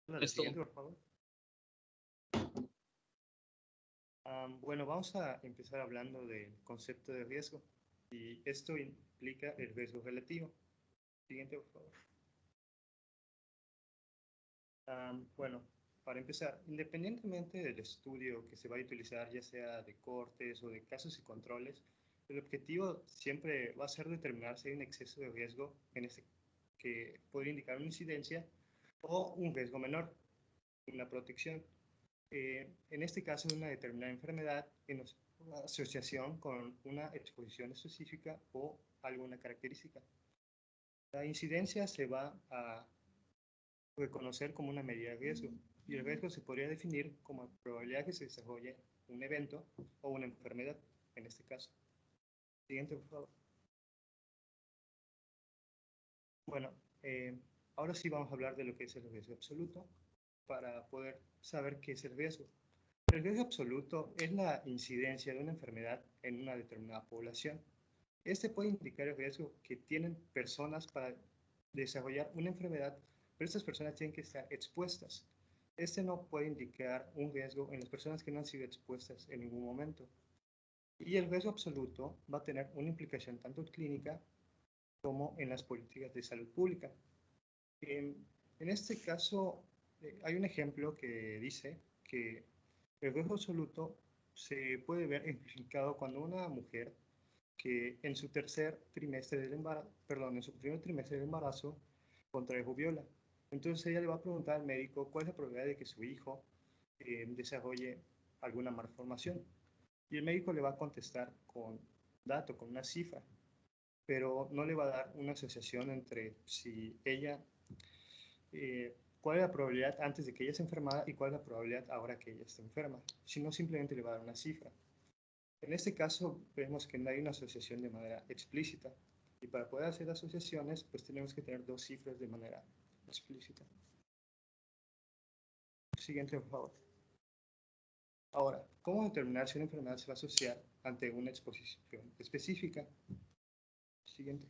La siguiente, por favor. Bueno, vamos a empezar hablando del concepto de riesgo. Y esto implica el riesgo relativo. Siguiente, por favor. Bueno, para empezar, independientemente del estudio que se vaya a utilizar, ya sea de cortes o de casos y controles, el objetivo siempre va a ser determinar si hay un exceso de riesgo que podría indicar una incidencia o un riesgo menor, una protección. En este caso, una determinada enfermedad en asociación con una exposición específica o alguna característica. La incidencia se va a reconocer como una medida de riesgo y el riesgo se podría definir como la probabilidad que se desarrolle un evento o una enfermedad, en este caso. Siguiente, por favor. Bueno, ahora sí vamos a hablar de lo que es el riesgo absoluto para poder saber qué es el riesgo. El riesgo absoluto es la incidencia de una enfermedad en una determinada población. Este puede indicar el riesgo que tienen personas para desarrollar una enfermedad, pero estas personas tienen que estar expuestas. Este no puede indicar un riesgo en las personas que no han sido expuestas en ningún momento. Y el riesgo absoluto va a tener una implicación tanto clínica como en las políticas de salud pública. En este caso, hay un ejemplo que dice que el riesgo absoluto se puede ver ejemplificado cuando una mujer que en su tercer trimestre del embarazo, perdón, en su primer trimestre del embarazo, contrae rubiola. Entonces ella le va a preguntar al médico cuál es la probabilidad de que su hijo desarrolle alguna malformación. Y el médico le va a contestar con dato, con una cifra, pero no le va a dar una asociación entre si ella, cuál es la probabilidad antes de que ella se enfermara y cuál es la probabilidad ahora que ella está enferma, sino simplemente le va a dar una cifra. En este caso vemos que no hay una asociación de manera explícita y para poder hacer asociaciones pues tenemos que tener dos cifras de manera explícita. Siguiente, por favor. Ahora, ¿cómo determinar si una enfermedad se va a asociar ante una exposición específica? Siguiente.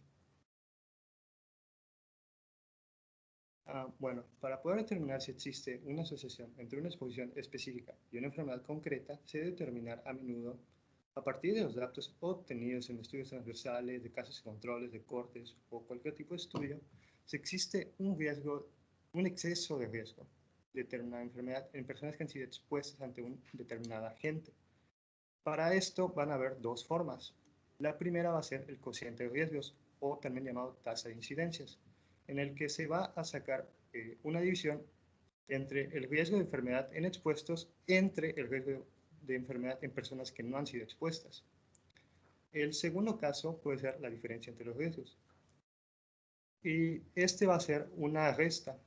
Bueno, para poder determinar si existe una asociación entre una exposición específica y una enfermedad concreta, se debe determinar a menudo a partir de los datos obtenidos en estudios transversales, de casos y controles, de cortes o cualquier tipo de estudio, si existe un riesgo, un exceso de riesgo de determinada enfermedad en personas que han sido expuestas ante un determinado agente. Para esto van a haber dos formas. La primera va a ser el cociente de riesgos, o también llamado tasa de incidencias, en el que se va a sacar una división entre el riesgo de enfermedad en expuestos entre el riesgo de enfermedad en personas que no han sido expuestas. El segundo caso puede ser la diferencia entre los riesgos. Y este va a ser una resta.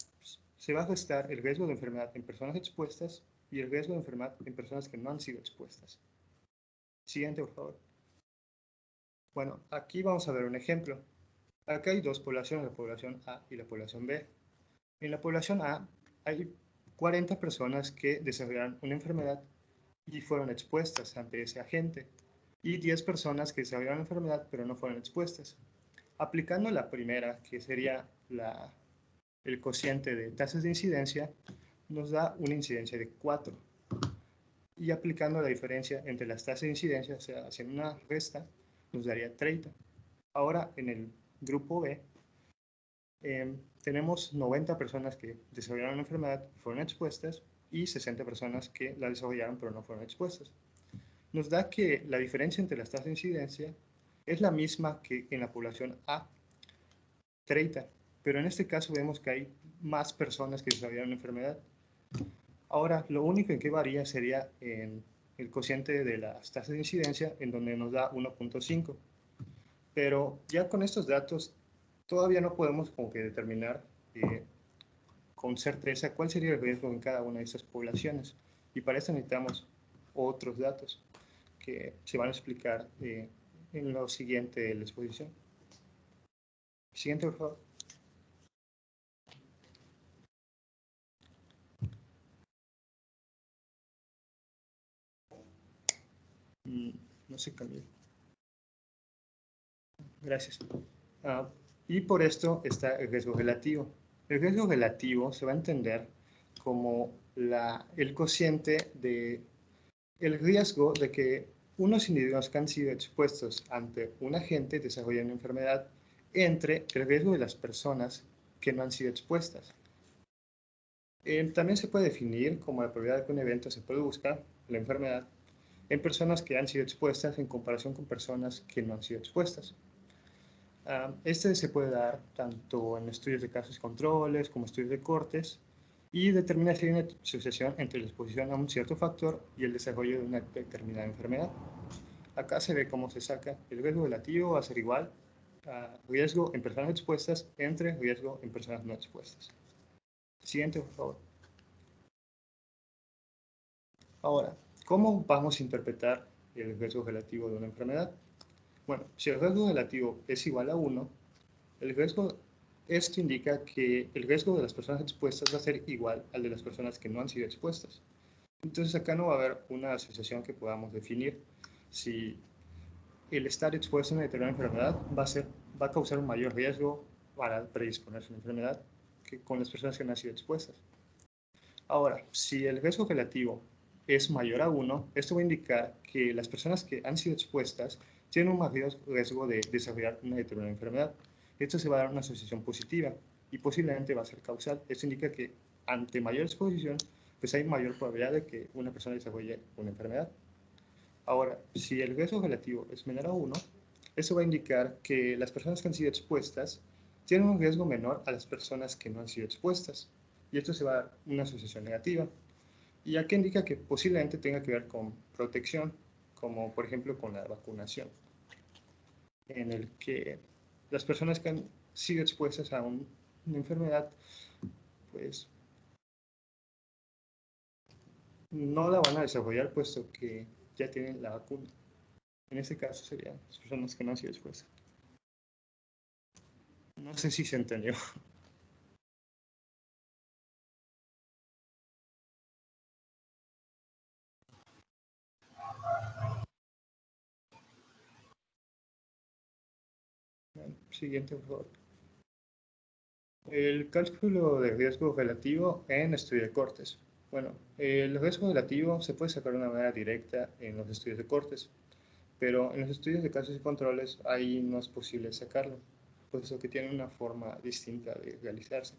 Se va a restar el riesgo de enfermedad en personas expuestas y el riesgo de enfermedad en personas que no han sido expuestas. Siguiente, por favor. Bueno, aquí vamos a ver un ejemplo. Acá hay dos poblaciones, la población A y la población B. En la población A hay 40 personas que desarrollaron una enfermedad y fueron expuestas ante ese agente, y 10 personas que desarrollaron la enfermedad pero no fueron expuestas. Aplicando la primera, que sería el cociente de tasas de incidencia, nos da una incidencia de 4. Y aplicando la diferencia entre las tasas de incidencia, o sea, haciendo una resta, nos daría 30. Ahora, en el grupo B, tenemos 90 personas que desarrollaron la enfermedad y fueron expuestas y 60 personas que la desarrollaron pero no fueron expuestas. Nos da que la diferencia entre las tasas de incidencia es la misma que en la población A, 30, pero en este caso vemos que hay más personas que desarrollaron la enfermedad. Ahora, lo único en que varía sería en el cociente de las tasas de incidencia, en donde nos da 1.5. Pero ya con estos datos todavía no podemos como que determinar con certeza cuál sería el riesgo en cada una de estas poblaciones. Y para eso necesitamos otros datos que se van a explicar en lo siguiente de la exposición. Siguiente, por favor. No se cambió. Gracias. Y por esto está el riesgo relativo. El riesgo relativo se va a entender como el cociente de el riesgo de que unos individuos que han sido expuestos ante un agente desarrollen una enfermedad entre el riesgo de las personas que no han sido expuestas. También se puede definir como la probabilidad de que un evento se produzca, la enfermedad, en personas que han sido expuestas en comparación con personas que no han sido expuestas. Este se puede dar tanto en estudios de casos y controles como estudios de cortes y determina si hay una asociación entre la exposición a un cierto factor y el desarrollo de una determinada enfermedad. Acá se ve cómo se saca el riesgo relativo va a ser igual a riesgo en personas expuestas entre riesgo en personas no expuestas. Siguiente, por favor. Ahora, ¿cómo vamos a interpretar el riesgo relativo de una enfermedad? Bueno, si el riesgo relativo es igual a 1, esto indica que el riesgo de las personas expuestas va a ser igual al de las personas que no han sido expuestas. Entonces acá no va a haber una asociación que podamos definir. Si el estar expuesto a una determinada enfermedad va a causar un mayor riesgo para predisponerse a una enfermedad que con las personas que no han sido expuestas. Ahora, si el riesgo relativo es mayor a 1, esto va a indicar que las personas que han sido expuestas tienen un mayor riesgo de desarrollar una determinada enfermedad. Esto se va a dar una asociación positiva y posiblemente va a ser causal. Esto indica que ante mayor exposición, pues hay mayor probabilidad de que una persona desarrolle una enfermedad. Ahora, si el riesgo relativo es menor a 1, eso va a indicar que las personas que han sido expuestas tienen un riesgo menor a las personas que no han sido expuestas. Y esto se va a dar una asociación negativa. Y aquí indica que posiblemente tenga que ver con protección, como por ejemplo con la vacunación, en el que las personas que han sido expuestas a una enfermedad, pues no la van a desarrollar puesto que ya tienen la vacuna. En este caso serían las personas que no han sido expuestas. No sé si se entendió. Siguiente, por favor. El cálculo de riesgo relativo en estudio de cortes. Bueno, el riesgo relativo se puede sacar de una manera directa en los estudios de cortes, pero en los estudios de casos y controles ahí no es posible sacarlo, puesto que tiene una forma distinta de realizarse.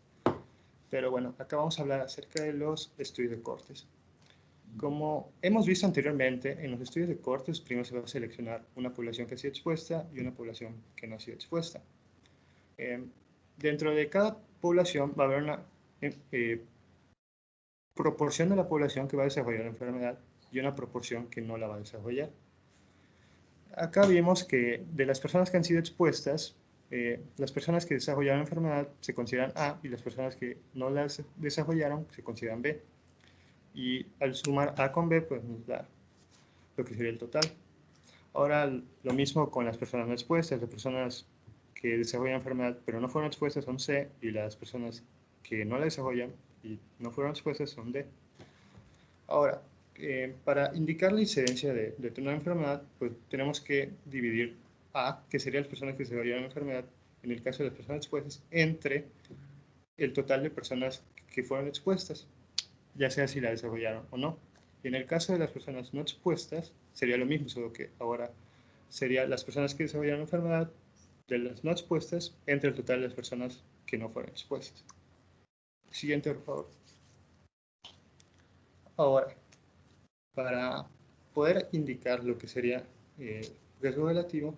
Pero bueno, acá vamos a hablar acerca de los estudios de cortes. Como hemos visto anteriormente, en los estudios de cortes primero se va a seleccionar una población que ha sido expuesta y una población que no ha sido expuesta. Dentro de cada población va a haber una proporción de la población que va a desarrollar la enfermedad y una proporción que no la va a desarrollar. Acá vimos que de las personas que han sido expuestas, las personas que desarrollaron la enfermedad se consideran A y las personas que no las desarrollaron se consideran B. Y al sumar A con B, pues nos da lo que sería el total. Ahora, lo mismo con las personas no expuestas. Las personas que desarrollan enfermedad pero no fueron expuestas son C y las personas que no la desarrollan y no fueron expuestas son D. Ahora, para indicar la incidencia de tener una enfermedad, pues tenemos que dividir A, que serían las personas que desarrollaron la enfermedad, en el caso de las personas expuestas, entre el total de personas que fueron expuestas, ya sea si la desarrollaron o no. Y en el caso de las personas no expuestas, sería lo mismo, solo que ahora serían las personas que desarrollaron la enfermedad de las no expuestas entre el total de las personas que no fueron expuestas. Siguiente, por favor. Ahora, para poder indicar lo que sería riesgo relativo,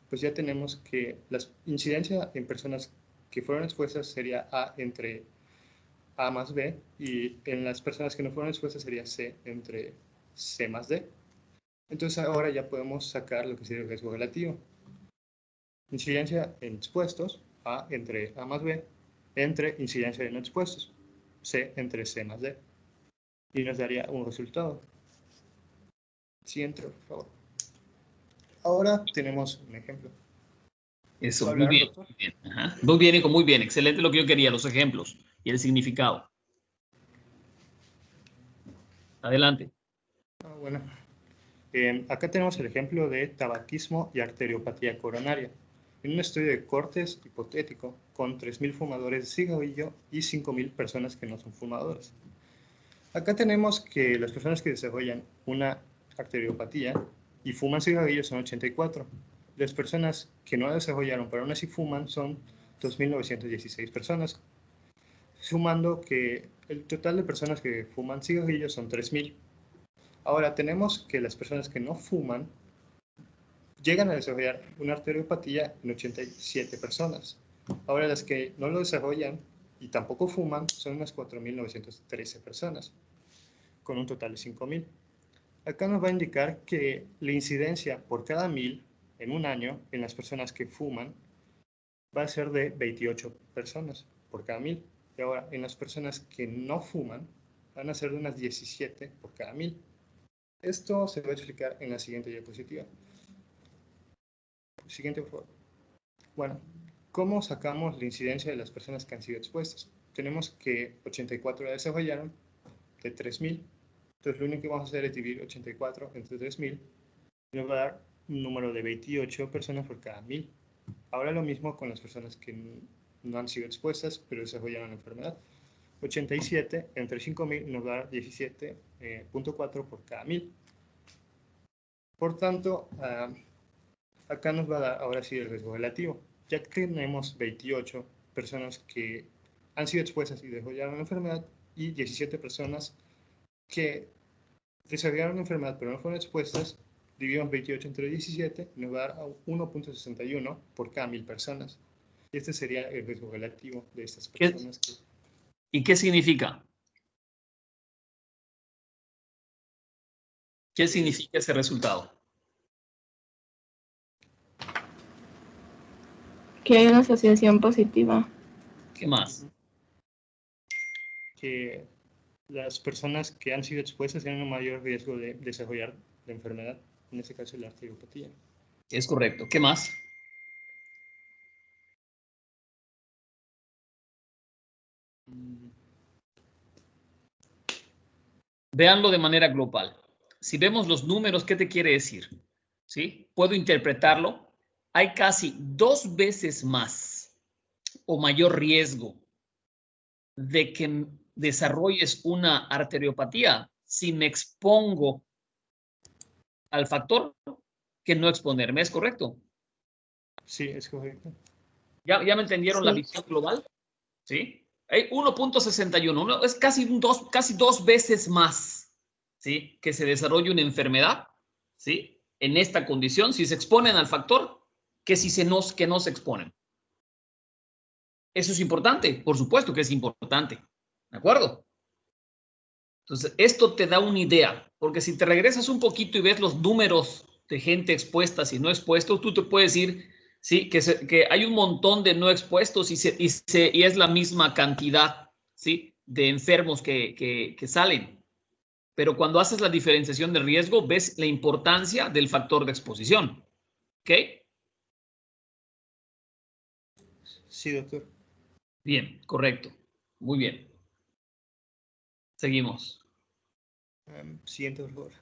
pues ya tenemos que la incidencia en personas que fueron expuestas sería A entre A más B y en las personas que no fueron expuestas sería C entre C más D. Entonces ahora ya podemos sacar lo que sería el riesgo relativo. Incidencia en expuestos, A entre A más B, entre incidencia de no expuestos, C entre C más D. Y nos daría un resultado. Siguiente, por favor. Ahora tenemos un ejemplo. Eso, ¿Va a muy hablar, bien, doctor? muy bien. Ajá. Muy bien, Nico, muy bien. Excelente lo que yo quería, los ejemplos y el significado. Adelante. Bueno, acá tenemos el ejemplo de tabaquismo y arteriopatía coronaria. En un estudio de cortes hipotético con 3.000 fumadores de cigarrillo y 5.000 personas que no son fumadores. Acá tenemos que las personas que desarrollan una arteriopatía y fuman cigarrillos son 84. Las personas que no desarrollaron pero aún así fuman son 2.916 personas, sumando que el total de personas que fuman cigarrillos son 3.000. Ahora tenemos que las personas que no fuman llegan a desarrollar una arteriopatía en 87 personas. Ahora las que no lo desarrollan y tampoco fuman son unas 4.913 personas, con un total de 5.000. Acá nos va a indicar que la incidencia por cada 1.000 en un año en las personas que fuman va a ser de 28 personas por cada 1.000. Y ahora en las personas que no fuman van a ser de unas 17 por cada 1.000. Esto se va a explicar en la siguiente diapositiva. Siguiente, por favor. Bueno, ¿cómo sacamos la incidencia de las personas que han sido expuestas? Tenemos que 84 la desarrollaron de 3.000. Entonces lo único que vamos a hacer es dividir 84 entre 3.000 y nos va a dar un número de 28 personas por cada 1.000. Ahora lo mismo con las personas que no han sido expuestas pero desarrollaron la enfermedad. 87 entre 5.000 nos va a dar 17.4 por cada 1.000. Por tanto, acá nos va a dar ahora sí el riesgo relativo. Ya que tenemos 28 personas que han sido expuestas y desarrollaron la enfermedad y 17 personas que desarrollaron la enfermedad pero no fueron expuestas, dividimos 28 entre 17 y nos va a dar 1.61 por cada 1.000 personas. Y este sería el riesgo relativo de estas personas. ¿Y qué significa? ¿Qué significa ese resultado? Que hay una asociación positiva. ¿Qué más? Que las personas que han sido expuestas tienen un mayor riesgo de desarrollar la enfermedad, en este caso la arteriopatía. Es correcto. ¿Qué más? Veanlo de manera global. Si vemos los números, ¿qué te quiere decir? ¿Sí? Puedo interpretarlo. Hay casi 2 veces más o mayor riesgo de que desarrolles una arteriopatía si me expongo al factor que no exponerme. ¿Es correcto? Sí, es correcto. ¿Ya me entendieron Sí. la visión global? ¿Sí? Hay 1.61. Es casi dos veces más, ¿sí? Que se desarrolle una enfermedad, ¿sí? En esta condición, si se exponen al factor, que que no se exponen. ¿Eso es importante? Por supuesto que es importante. ¿De acuerdo? Entonces, esto te da una idea, porque si te regresas un poquito y ves los números de gente expuesta y no expuestos, tú te puedes decir, sí, que hay un montón de no expuestos y es la misma cantidad, sí, de enfermos que salen. Pero cuando haces la diferenciación de riesgo, ves la importancia del factor de exposición. ¿Ok? Sí, doctor. Bien, correcto. Muy bien. Seguimos. Siguiente, por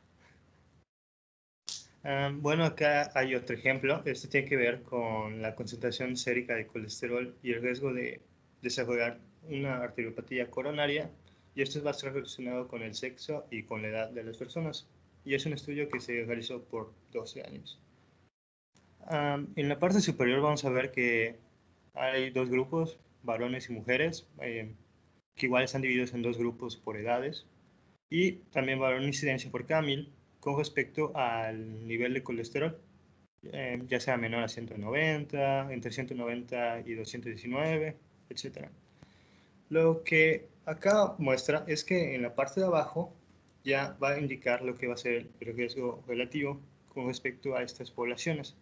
favor. Bueno, acá hay otro ejemplo. Este tiene que ver con la concentración sérica de colesterol y el riesgo de desarrollar una arteriopatía coronaria. Y esto va a estar relacionado con el sexo y con la edad de las personas. Y es un estudio que se realizó por 12 años. En la parte superior vamos a ver que hay dos grupos, varones y mujeres, que igual están divididos en dos grupos por edades. Y también va a haber una incidencia por cada 1.000 con respecto al nivel de colesterol, ya sea menor a 190, entre 190 y 219, etc. Lo que acá muestra es que en la parte de abajo ya va a indicar lo que va a ser el riesgo relativo con respecto a estas poblaciones.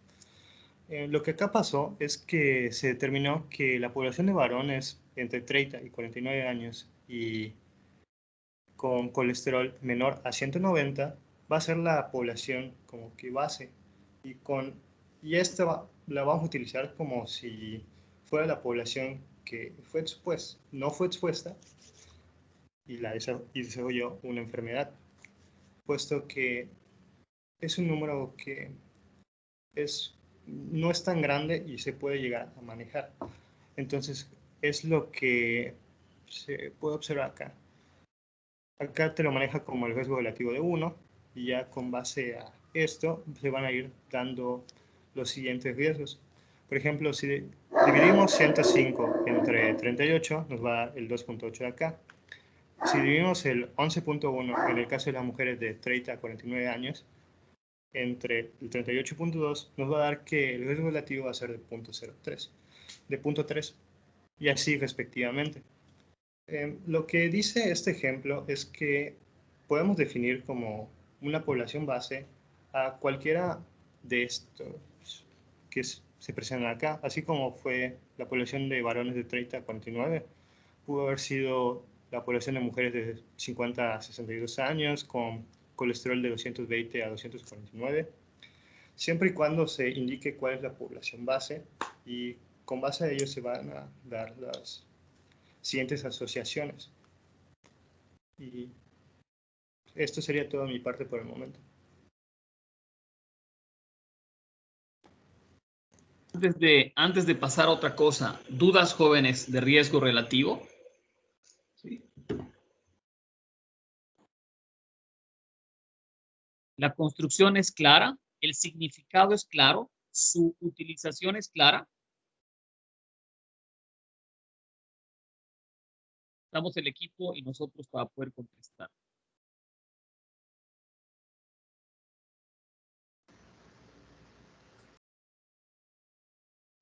Lo que acá pasó es que se determinó que la población de varones entre 30 y 49 años y con colesterol menor a 190 va a ser la población como que base y esta la vamos a utilizar como si fuera la población que no fue expuesta y desarrolló una enfermedad, puesto que es un número que no es tan grande y se puede llegar a manejar. Entonces es lo que se puede observar acá. acá te lo maneja como el riesgo relativo de 1, y ya con base a esto se van a ir dando los siguientes riesgos. Por ejemplo, si dividimos 105 entre 38, nos va a dar el 2.8 de acá. Si dividimos el 11.1 en el caso de las mujeres de 30 a 49 años, entre el 38.2, nos va a dar que el riesgo relativo va a ser de 0.03, de 0.3, y así respectivamente. Lo que dice este ejemplo es que podemos definir como una población base a cualquiera de estos que se presentan acá, así como fue la población de varones de 30 a 49, pudo haber sido la población de mujeres de 50 a 62 años con colesterol de 220 a 249, siempre y cuando se indique cuál es la población base, y con base a ello se van a dar las siguientes asociaciones. Y esto sería toda mi parte por el momento. Antes de pasar a otra cosa, ¿dudas, jóvenes, de riesgo relativo? ¿Sí? La construcción es clara, el significado es claro, su utilización es clara. Estamos el equipo y nosotros para poder contestar.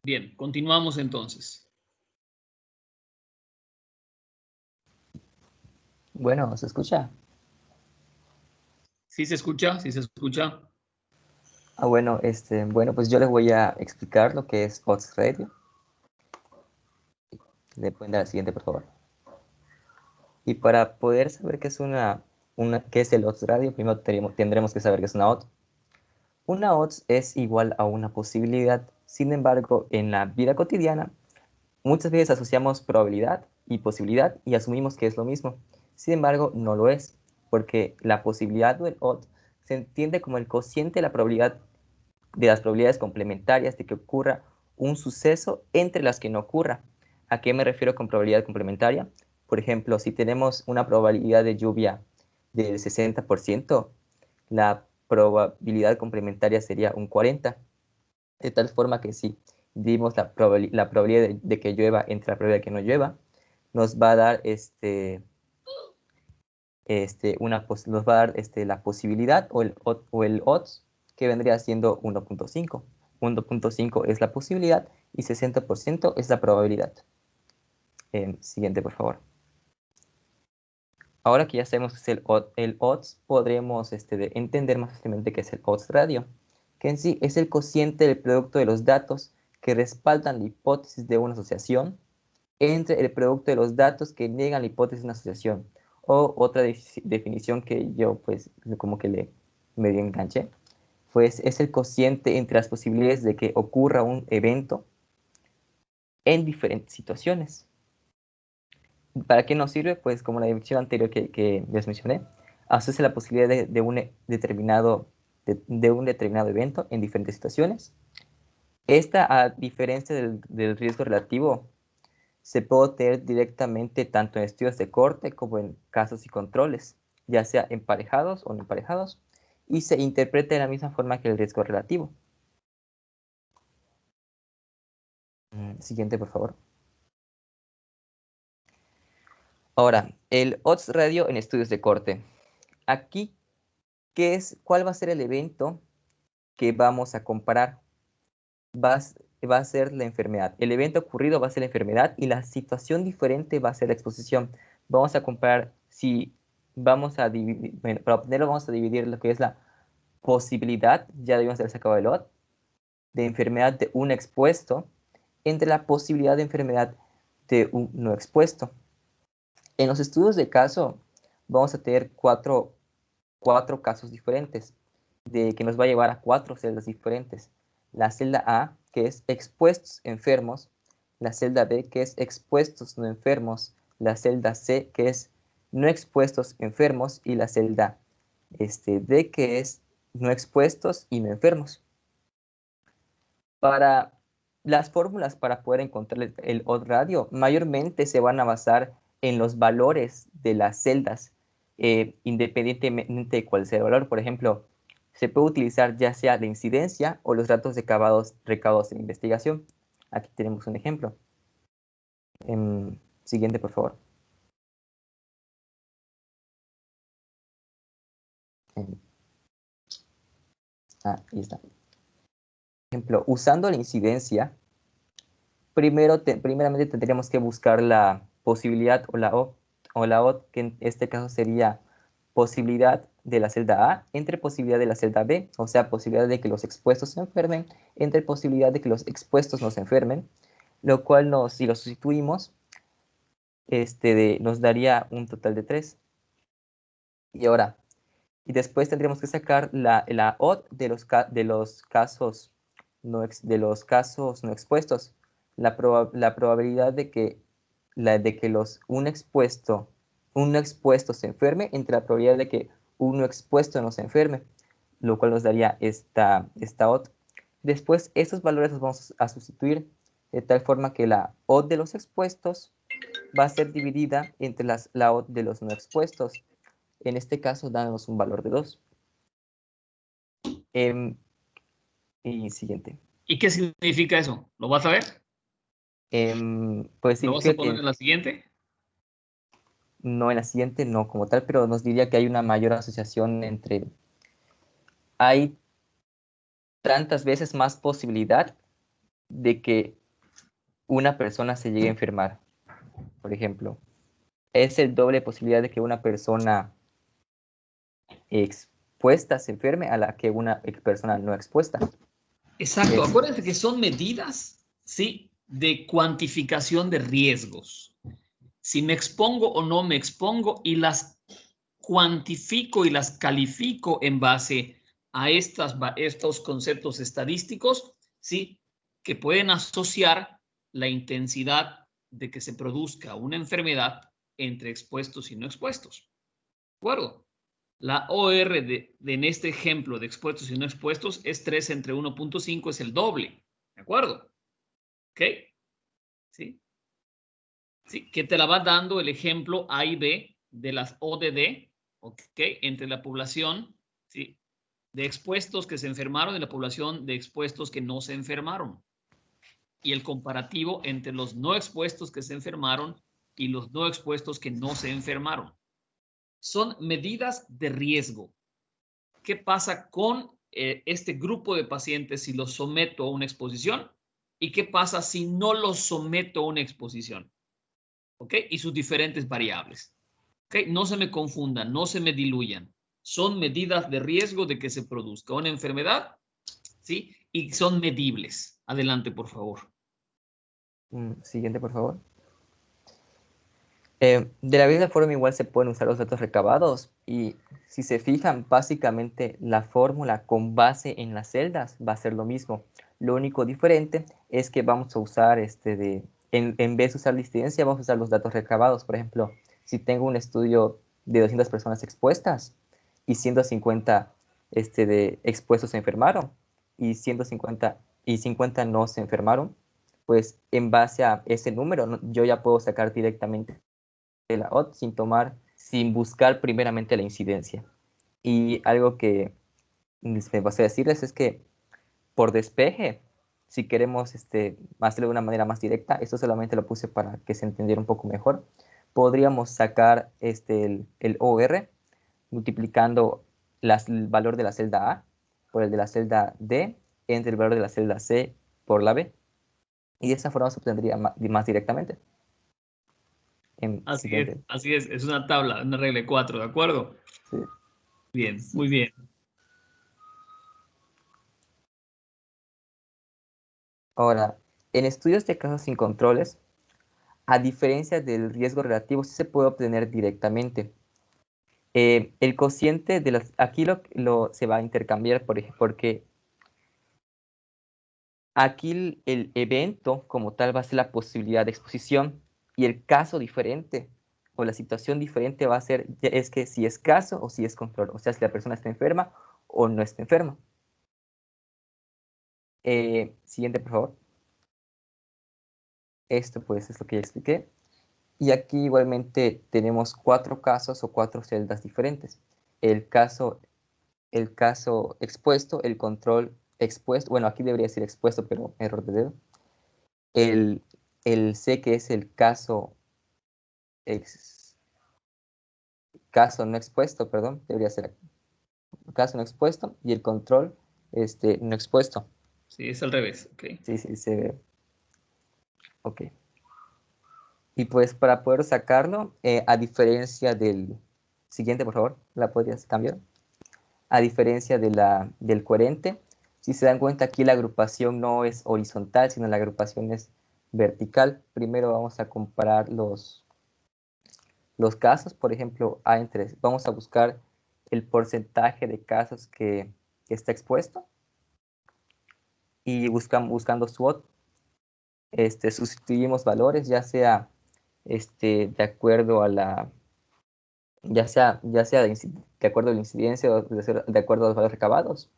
Bien, continuamos entonces. Bueno, ¿se escucha? ¿Sí se escucha? ¿Sí se escucha? Bueno, bueno, pues yo les voy a explicar lo que es odds radio. Le pueden dar al siguiente, por favor. Y para poder saber qué es qué es el odds radio, primero tendremos que saber qué es una odds. Una odds es igual a una posibilidad. Sin embargo, en la vida cotidiana, muchas veces asociamos probabilidad y posibilidad y asumimos que es lo mismo. Sin embargo, no lo es, porque la posibilidad o el odds se entiende como el cociente de la probabilidad de las probabilidades complementarias de que ocurra un suceso entre las que no ocurra. ¿A qué me refiero con probabilidad complementaria? Por ejemplo, si tenemos una probabilidad de lluvia del 60%, la probabilidad complementaria sería un 40%, de tal forma que si dimos la probabilidad de que llueva entre la probabilidad de que no llueva, nos va a dar nos va a dar la posibilidad o el odds, que vendría siendo 1.5. 1.5 es la posibilidad y 60% es la probabilidad. Siguiente, por favor. Ahora que ya sabemos qué es el odds, podremos entender más fácilmente qué es el odds radio, que en sí es el cociente del producto de los datos que respaldan la hipótesis de una asociación entre el producto de los datos que niegan la hipótesis de una asociación. O otra definición que yo pues como que le medio enganché, pues es el cociente entre las posibilidades de que ocurra un evento en diferentes situaciones. ¿Para qué nos sirve? Pues como la definición anterior que les mencioné, asocia la posibilidad de un determinado evento en diferentes situaciones. Esta, a diferencia del riesgo relativo, se puede obtener directamente tanto en estudios de corte como en casos y controles, ya sea emparejados o no emparejados, y se interpreta de la misma forma que el riesgo relativo. Siguiente, por favor. Ahora, el odds radio en estudios de corte. Aquí, ¿cuál va a ser el evento que vamos a comparar? Va a ser la enfermedad. El evento ocurrido va a ser la enfermedad y la situación diferente va a ser la exposición. Vamos a comparar si vamos a dividir, bueno, para obtenerlo vamos a dividir lo que es la posibilidad, ya debemos haber sacado el odds, de enfermedad de un expuesto entre la posibilidad de enfermedad de un no expuesto. En los estudios de caso vamos a tener cuatro casos diferentes, que nos va a llevar a 4 celdas diferentes. La celda A, que es expuestos enfermos, la celda B, que es expuestos no enfermos, la celda C, que es no expuestos enfermos, y la celda D, que es no expuestos y no enfermos. Para las fórmulas para poder encontrar el odds radio, mayormente se van a basar en los valores de las celdas independientemente de cuál sea el valor. Por ejemplo, se puede utilizar ya sea la incidencia o los datos recabados en investigación. Aquí tenemos un ejemplo. Siguiente, por favor. Ahí está. Por ejemplo, usando la incidencia, primeramente tendríamos que buscar la posibilidad o la O, que en este caso sería posibilidad de la celda A entre posibilidad de la celda B, o sea, posibilidad de que los expuestos se enfermen entre posibilidad de que los expuestos no se enfermen, lo cual si lo sustituimos, nos daría un total de 3. Y después tendríamos que sacar la odd de los casos no expuestos. La probabilidad de que un expuesto se enferme entre la probabilidad de que uno expuesto no se enferme, lo cual nos daría esta odd. Después, estos valores los vamos a sustituir de tal forma que la odd de los expuestos va a ser dividida entre la odd de los no expuestos. En este caso, dándonos un valor de 2. Y siguiente. ¿Y qué significa eso? ¿Lo vas a ver? Pues ¿Lo vas a significa poner que en la siguiente? no en la siguiente, no como tal, pero nos diría que hay una mayor asociación entre... Hay tantas veces más posibilidad de que una persona se llegue a enfermar. Por ejemplo, es el doble posibilidad de que una persona expuesta se enferme a la que una persona no expuesta. Exacto. Acuérdense que son medidas, ¿sí?, de cuantificación de riesgos. Si me expongo o no me expongo y las cuantifico y las califico en base a estos conceptos estadísticos, ¿sí?, que pueden asociar la intensidad de que se produzca una enfermedad entre expuestos y no expuestos. ¿De acuerdo? La OR en este ejemplo de expuestos y no expuestos es 3 entre 1.5, es el doble. ¿De acuerdo? ¿Ok? ¿Sí? ¿Sí? Que te la va dando el ejemplo A y B de las ODD, ¿ok? Entre la población, ¿sí?, de expuestos que se enfermaron y la población de expuestos que no se enfermaron. Y el comparativo entre los no expuestos que se enfermaron y los no expuestos que no se enfermaron. Son medidas de riesgo. ¿Qué pasa con este grupo de pacientes si los someto a una exposición? ¿Y qué pasa si no los someto a una exposición? ¿Ok? Y sus diferentes variables. ¿Ok? No se me confundan, no se me diluyan. Son medidas de riesgo de que se produzca una enfermedad, ¿sí? Y son medibles. Adelante, por favor. Siguiente, por favor. De la misma forma, igual se pueden usar los datos recabados y si se fijan, básicamente la fórmula con base en las celdas va a ser lo mismo. Lo único diferente es que vamos a usar, en vez de usar la incidencia, vamos a usar los datos recabados. Por ejemplo, si tengo un estudio de 200 personas expuestas y 150 expuestos se enfermaron y 150 y 50 no se enfermaron, pues en base a ese número yo ya puedo sacar directamente de la OD sin buscar primeramente la incidencia. Y algo que me pasé a decirles es que por despeje, si queremos hacerlo de una manera más directa, esto solamente lo puse para que se entendiera un poco mejor, podríamos sacar el OR multiplicando el valor de la celda A por el de la celda D entre el valor de la celda C por la B. Y de esa forma se obtendría más directamente. Así es una tabla, una regla de 4, ¿de acuerdo? Sí. Bien, Sí. muy bien. Ahora, en estudios de casos sin controles, a diferencia del riesgo relativo, sí se puede obtener directamente. El cociente de aquí se va a intercambiar, por ejemplo, porque aquí el evento como tal va a ser la posibilidad de exposición y el caso diferente o la situación diferente va a ser es que si es caso o si es control, o sea, si la persona está enferma o no está enferma. Siguiente, por favor. Esto pues es lo que ya expliqué. Y aquí igualmente tenemos 4 casos o 4 celdas diferentes. El caso expuesto, el control expuesto, bueno, aquí debería decir expuesto, pero error de dedo. El C, que es el caso no expuesto, perdón, debería ser caso no expuesto, y el control no expuesto. Sí, es al revés. Ok. Sí, sí, se ve. Ok. Y pues para poder sacarlo, a diferencia del siguiente, por favor, ¿la podrías cambiar? A diferencia del coherente, si se dan cuenta aquí la agrupación no es horizontal, sino la agrupación es vertical. Primero vamos a comparar los casos, por ejemplo, A en 3. Vamos a buscar el porcentaje de casos que está expuesto y buscando SWOT, sustituimos valores, ya sea de acuerdo a ya sea de acuerdo a la incidencia o de acuerdo a los valores recabados,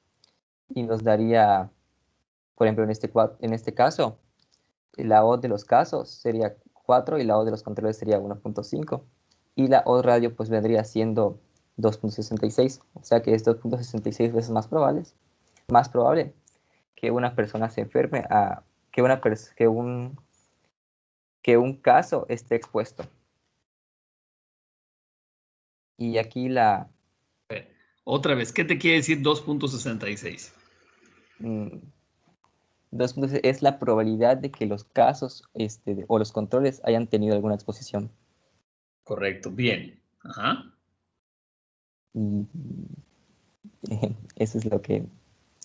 y nos daría, por ejemplo, en este caso, la O de los casos sería 4 y la O de los controles sería 1.5, y la O radio pues vendría siendo 2.66, o sea que es 2.66 veces más probable que una persona se enferme que un caso esté expuesto. Y aquí Otra vez, ¿qué te quiere decir 2.66? 2.6 es la probabilidad de que los casos o los controles hayan tenido alguna exposición. Correcto, bien. Ajá. Y eso es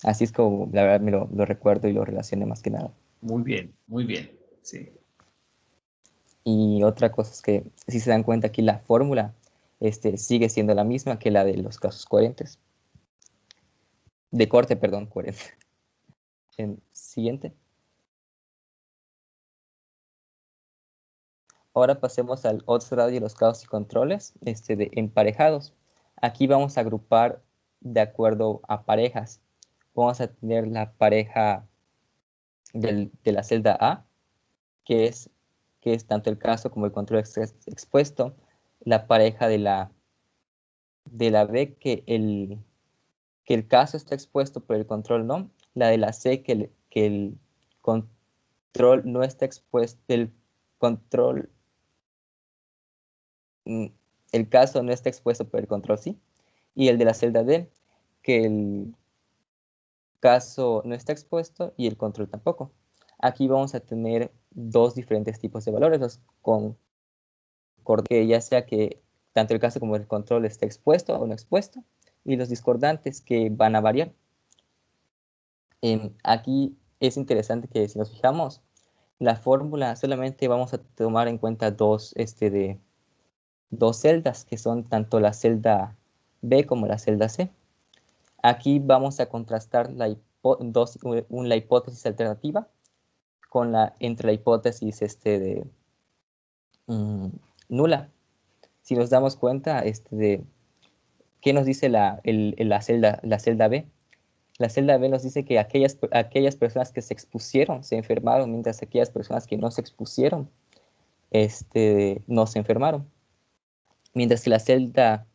así es como la verdad me lo recuerdo y lo relacioné más que nada. Muy bien, muy bien. Sí. Y otra cosa es que, si se dan cuenta aquí, la fórmula sigue siendo la misma que la de los casos coherentes. De corte, perdón, coherente. Siguiente. Ahora pasemos al odds radio y los casos y controles de emparejados. Aquí vamos a agrupar de acuerdo a parejas. Vamos a tener la pareja de la celda A, que es tanto el caso como el control expuesto. La pareja de la B, que el caso está expuesto, pero el control no. La de la C, que el control no está expuesto, el caso no está expuesto, pero el control sí. Y el de la celda D, que el caso no está expuesto y el control tampoco. Aquí vamos a tener dos diferentes tipos de valores, que ya sea que tanto el caso como el control esté expuesto o no expuesto, y los discordantes, que van a variar. Aquí es interesante que, si nos fijamos, la fórmula solamente vamos a tomar en cuenta dos celdas, que son tanto la celda B como la celda C. Aquí vamos a contrastar la hipótesis alternativa entre la hipótesis nula. Si nos damos cuenta qué nos dice la celda B. La celda B nos dice que aquellas personas que se expusieron se enfermaron, mientras aquellas personas que no se expusieron no se enfermaron. Mientras que la celda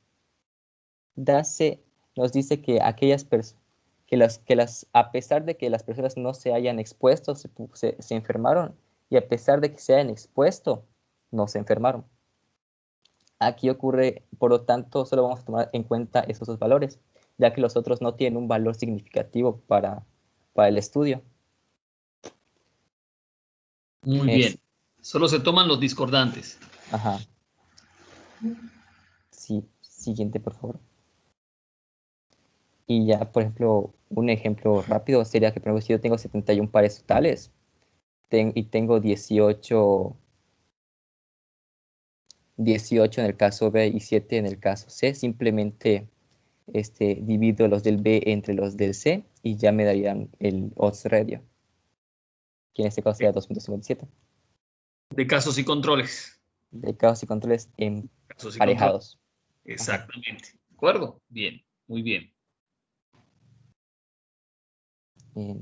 C nos dice que a pesar de que las personas no se hayan expuesto, se enfermaron, y a pesar de que se hayan expuesto, no se enfermaron. Aquí ocurre, por lo tanto, solo vamos a tomar en cuenta esos dos valores, ya que los otros no tienen un valor significativo para el estudio. Muy bien. Solo se toman los discordantes. Ajá. Sí, siguiente, por favor. Y ya, por ejemplo, un ejemplo rápido sería que, por ejemplo, si yo tengo 71 pares totales y tengo 18 en el caso B y 7 en el caso C, simplemente divido los del B entre los del C y ya me darían el odds radio, que en este caso sería 2.57. De casos y controles. De casos y controles Casos y controles. emparejados. Exactamente. ¿De acuerdo? Bien, muy bien.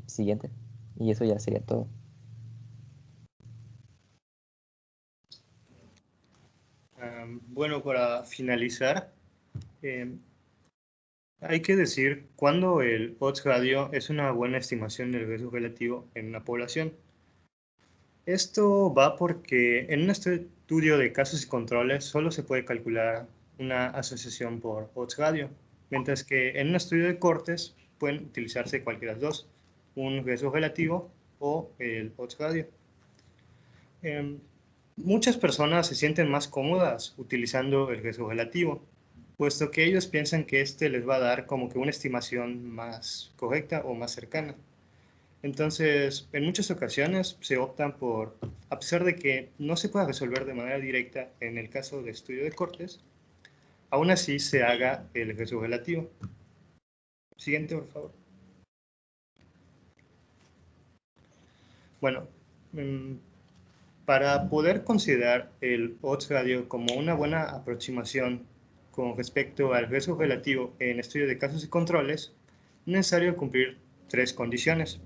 Siguiente. Y eso ya sería todo. Bueno, para finalizar, hay que decir cuándo el odds radio es una buena estimación del riesgo relativo en una población. Esto va porque en un estudio de casos y controles solo se puede calcular una asociación por odds radio, mientras que en un estudio de cortes pueden utilizarse cualquiera de los dos, un riesgo relativo o el odds radio. Muchas personas se sienten más cómodas utilizando el riesgo relativo, puesto que ellos piensan que este les va a dar como que una estimación más correcta o más cercana. Entonces, en muchas ocasiones se optan por, a pesar de que no se pueda resolver de manera directa en el caso de estudio de cortes, aún así se haga el riesgo relativo. Siguiente, por favor. Bueno, para poder considerar el odds radio como una buena aproximación con respecto al riesgo relativo en estudio de casos y controles, es necesario cumplir 3 condiciones.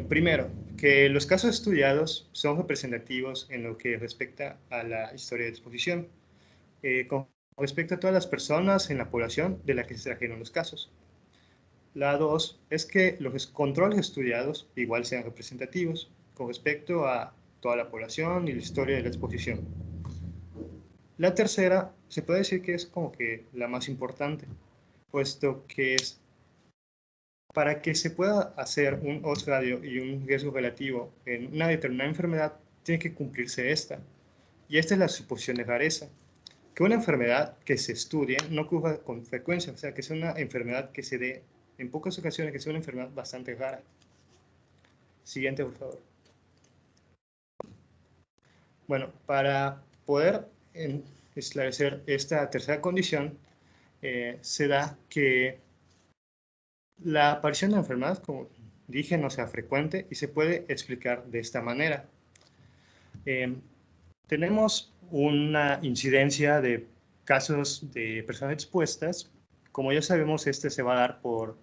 Primero, que los casos estudiados son representativos en lo que respecta a la historia de exposición, con respecto a todas las personas en la población de la que se trajeron los casos. La 2 es que los controles estudiados igual sean representativos con respecto a toda la población y la historia de la exposición. La tercera se puede decir que es como que la más importante, puesto que es para que se pueda hacer un odds radio y un riesgo relativo en una determinada enfermedad, tiene que cumplirse esta. Y esta es la suposición de rareza. Que una enfermedad que se estudie no ocurra con frecuencia, o sea, que sea una enfermedad que se dé en pocas ocasiones, que sea una enfermedad bastante rara. Siguiente, por favor. Bueno, para poder esclarecer esta tercera condición, se da que la aparición de la enfermedad, como dije, no sea frecuente y se puede explicar de esta manera. Tenemos una incidencia de casos de personas expuestas. Como ya sabemos, este se va a dar por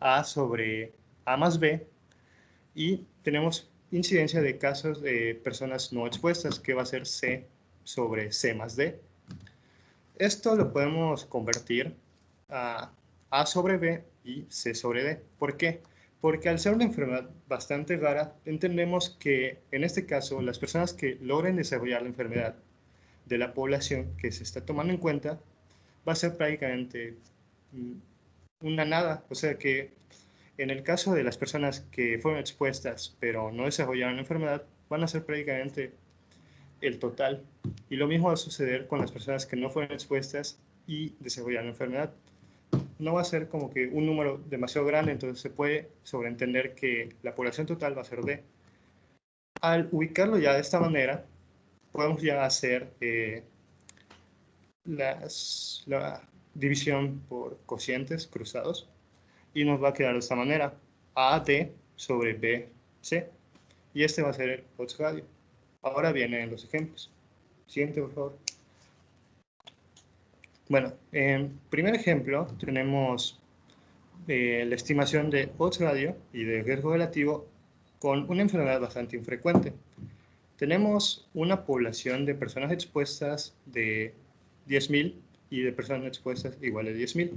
A sobre A más B. Y tenemos incidencia de casos de personas no expuestas, que va a ser C sobre C más D. Esto lo podemos convertir a A sobre B y C sobre D. ¿Por qué? Porque al ser una enfermedad bastante rara, entendemos que en este caso las personas que logren desarrollar la enfermedad de la población que se está tomando en cuenta va a ser prácticamente una nada. O sea que en el caso de las personas que fueron expuestas pero no desarrollaron la enfermedad, van a ser prácticamente el total. Y lo mismo va a suceder con las personas que no fueron expuestas y desarrollaron la enfermedad. No va a ser como que un número demasiado grande, entonces se puede sobreentender que la población total va a ser D. Al ubicarlo ya de esta manera, podemos ya hacer la división por cocientes cruzados y nos va a quedar de esta manera: AD sobre BC. Y este va a ser el odds radio. Ahora vienen los ejemplos. Siguiente, por favor. Bueno, en primer ejemplo tenemos la estimación de odds radio y de riesgo relativo con una enfermedad bastante infrecuente. Tenemos una población de personas expuestas de 10.000 y de personas no expuestas igual a 10.000.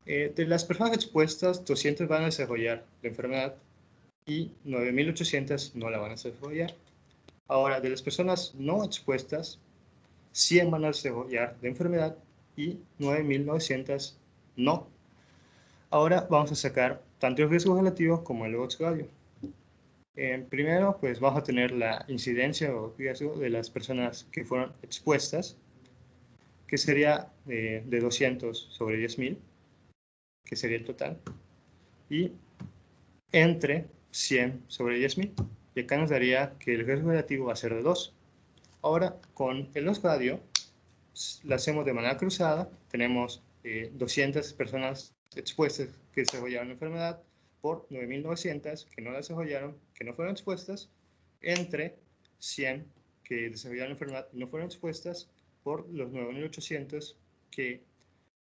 De las personas expuestas, 200 van a desarrollar la enfermedad y 9.800 no la van a desarrollar. Ahora, de las personas no expuestas, 100 van a desarrollar la enfermedad y 9.900 no. Ahora vamos a sacar tanto el riesgo relativo como el odds radio. Primero, pues vamos a tener la incidencia o riesgo de las personas que fueron expuestas, que sería de 200 sobre 10.000, que sería el total, y entre 100 sobre 10.000. Y acá nos daría que el riesgo relativo va a ser de 2. Ahora, con el odds radio, la hacemos de manera cruzada. Tenemos 200 personas expuestas que desarrollaron la enfermedad por 9.900 que no la desarrollaron, que no fueron expuestas, entre 100 que desarrollaron la enfermedad y no fueron expuestas por los 9.800 que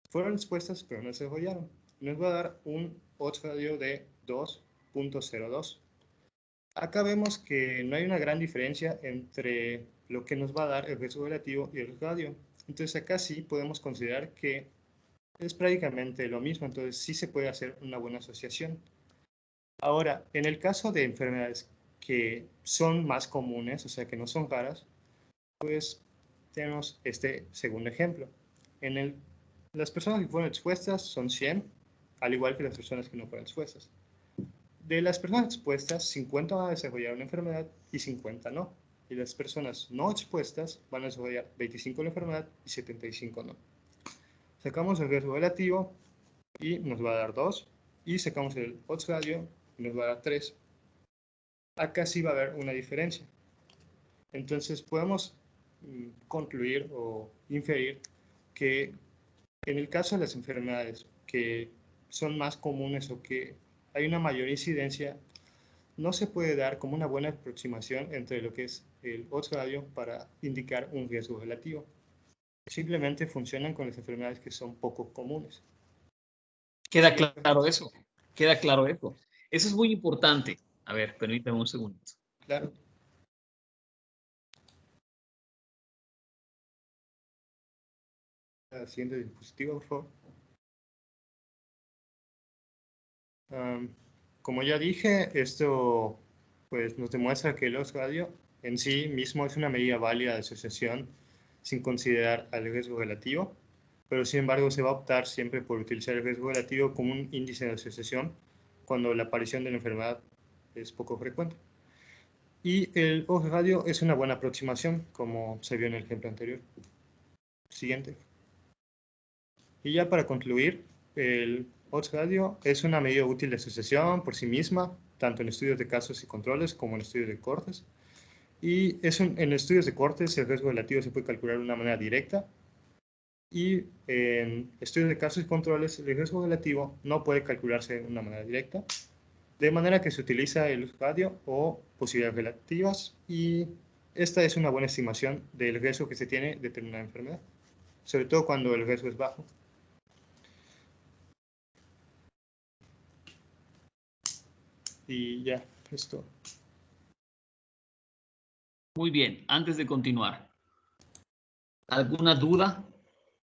fueron expuestas pero no desarrollaron. Nos va a dar un odds radio de 2.02. Acá vemos que no hay una gran diferencia entre lo que nos va a dar el riesgo relativo y el riesgo radio. Entonces acá sí podemos considerar que es prácticamente lo mismo, entonces sí se puede hacer una buena asociación. Ahora, en el caso de enfermedades que son más comunes, o sea que no son raras, pues tenemos este segundo ejemplo. Las personas que fueron expuestas son 100, al igual que las personas que no fueron expuestas. De las personas expuestas, 50 van a desarrollar una enfermedad y 50 no. Y las personas no expuestas van a desarrollar 25 la enfermedad y 75 no. Sacamos el riesgo relativo y nos va a dar 2. Y sacamos el odds radio y nos va a dar 3. Acá sí va a haber una diferencia. Entonces podemos concluir o inferir que en el caso de las enfermedades que son más comunes o que hay una mayor incidencia, no se puede dar como una buena aproximación entre lo que es el odds radio para indicar un riesgo relativo. Simplemente funcionan con las enfermedades que son poco comunes. Queda claro eso. Queda claro eso. Eso es muy importante. A ver, permítame un segundo. Claro. La siguiente diapositiva, por favor. Como ya dije, esto pues, nos demuestra que el odds radio en sí mismo es una medida válida de asociación sin considerar al riesgo relativo, pero sin embargo se va a optar siempre por utilizar el riesgo relativo como un índice de asociación cuando la aparición de la enfermedad es poco frecuente. Y el odds radio es una buena aproximación, como se vio en el ejemplo anterior. Siguiente. Y ya para concluir, el odds radio es una medida útil de asociación por sí misma, tanto en estudios de casos y controles como en estudios de cortes. Y en estudios de cortes el riesgo relativo se puede calcular de una manera directa. Y en estudios de casos y controles el riesgo relativo no puede calcularse de una manera directa. De manera que se utiliza el radio o posibilidades relativas. Y esta es una buena estimación del riesgo que se tiene de tener una enfermedad, sobre todo cuando el riesgo es bajo. Y ya, esto. Muy bien, antes de continuar, ¿alguna duda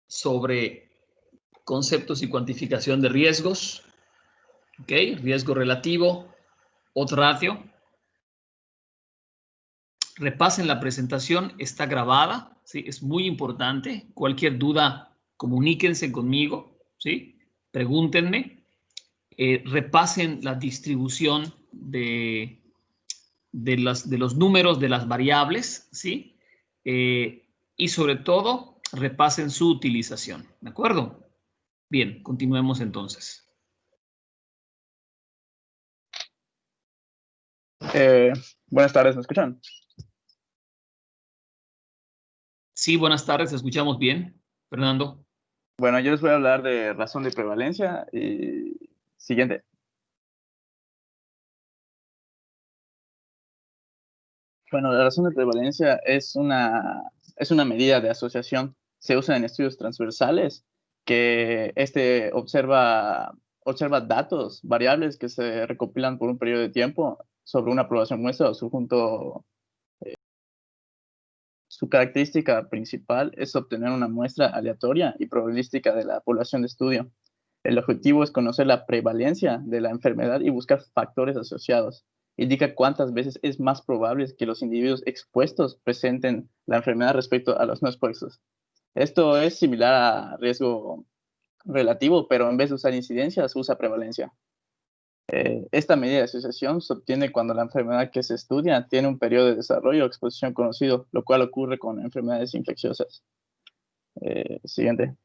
sobre conceptos y cuantificación de riesgos? ¿Ok? Riesgo relativo, odds ratio. Repasen la presentación, está grabada, ¿sí? Es muy importante. Cualquier duda, comuníquense conmigo, ¿sí? Pregúntenme. Repasen la distribución de los números de las variables, ¿sí? Y sobre todo, repasen su utilización, ¿de acuerdo? Bien, continuemos entonces. Buenas tardes, ¿me escuchan? Sí, buenas tardes, escuchamos bien, Fernando. Bueno, yo les voy a hablar de razón de prevalencia y siguiente. Bueno, la razón de prevalencia es una medida de asociación. Se usa en estudios transversales que observa datos, variables que se recopilan por un periodo de tiempo sobre una población muestra o subconjunto. Su característica principal es obtener una muestra aleatoria y probabilística de la población de estudio. El objetivo es conocer la prevalencia de la enfermedad y buscar factores asociados. Indica cuántas veces es más probable que los individuos expuestos presenten la enfermedad respecto a los no expuestos. Esto es similar a riesgo relativo, pero en vez de usar incidencias, usa prevalencia. Esta medida de asociación se obtiene cuando la enfermedad que se estudia tiene un periodo de desarrollo o exposición conocido, lo cual ocurre con enfermedades infecciosas. Siguiente.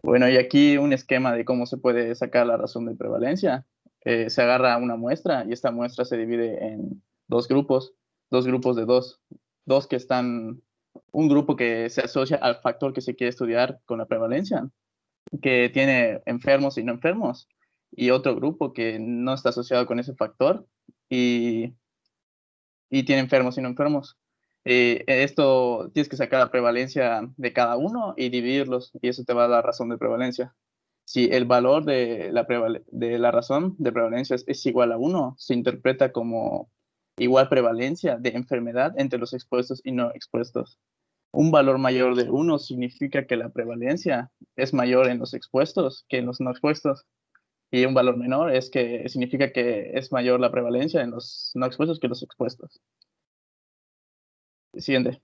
Bueno, y aquí un esquema de cómo se puede sacar la razón de prevalencia. Se agarra una muestra y esta muestra se divide en dos grupos de dos que están, un grupo que se asocia al factor que se quiere estudiar con la prevalencia, que tiene enfermos y no enfermos, y otro grupo que no está asociado con ese factor y tiene enfermos y no enfermos. Esto tienes que sacar la prevalencia de cada uno y dividirlos, y eso te va a dar razón de prevalencia. Si el valor de la razón de prevalencia es igual a 1, se interpreta como igual prevalencia de enfermedad entre los expuestos y no expuestos. Un valor mayor de 1 significa que la prevalencia es mayor en los expuestos que en los no expuestos. Y un valor menor significa que es mayor la prevalencia en los no expuestos que los expuestos. Siguiente.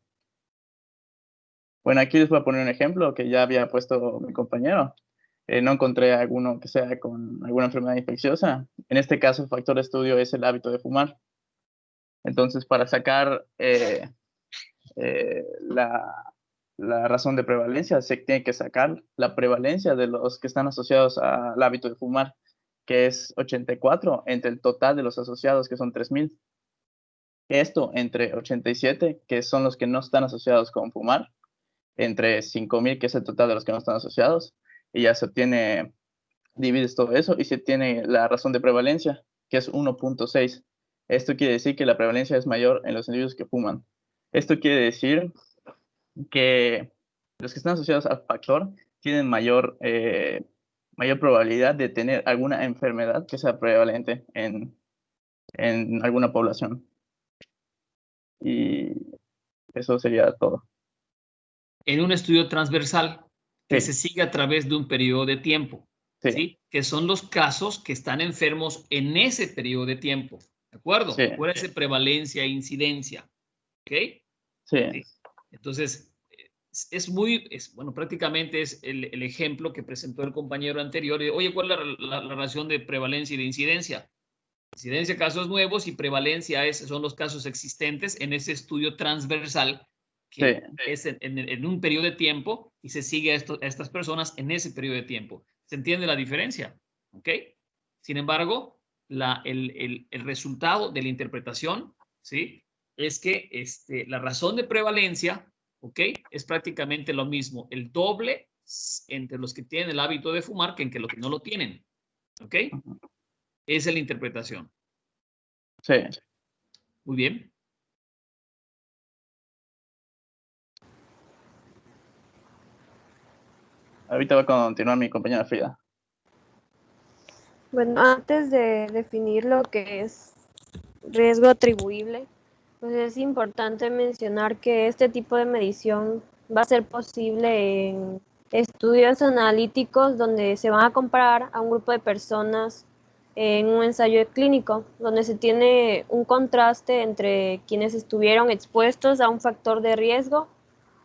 Bueno, aquí les voy a poner un ejemplo que ya había puesto mi compañero. No encontré alguno que sea con alguna enfermedad infecciosa. En este caso, el factor de estudio es el hábito de fumar. Entonces, para sacar la razón de prevalencia, se tiene que sacar la prevalencia de los que están asociados al hábito de fumar, que es 84 entre el total de los asociados, que son 3,000. Esto entre 87, que son los que no están asociados con fumar, entre 5,000, que es el total de los que no están asociados, y ya se obtiene, divides todo eso y se tiene la razón de prevalencia, que es 1.6. Esto quiere decir que la prevalencia es mayor en los individuos que fuman. Esto quiere decir que los que están asociados al factor tienen mayor probabilidad de tener alguna enfermedad que sea prevalente en alguna población. Y eso sería todo. En un estudio transversal que Sí. se sigue a través de un periodo de tiempo, Sí. ¿sí? Que son los casos que están enfermos en ese periodo de tiempo, ¿de acuerdo? Sí. Acuérdense, prevalencia e incidencia, ¿ok? Sí. Sí. Entonces, bueno, prácticamente es el ejemplo que presentó el compañero anterior. Oye, ¿cuál es la relación de prevalencia y de incidencia? Incidencia, casos nuevos, y prevalencia son los casos existentes en ese estudio transversal que es en un periodo de tiempo y se sigue a estas personas en ese periodo de tiempo. ¿Se entiende la diferencia? ¿Ok? Sin embargo, el resultado de la interpretación, ¿sí? Es que la razón de prevalencia, ¿ok? Es prácticamente lo mismo, el doble entre los que tienen el hábito de fumar que entre los que no lo tienen, ¿ok? Esa es la interpretación. Sí. Muy bien. Ahorita va a continuar mi compañera Frida. Bueno, antes de definir lo que es riesgo atribuible, pues es importante mencionar que este tipo de medición va a ser posible en estudios analíticos donde se van a comparar a un grupo de personas en un ensayo clínico, donde se tiene un contraste entre quienes estuvieron expuestos a un factor de riesgo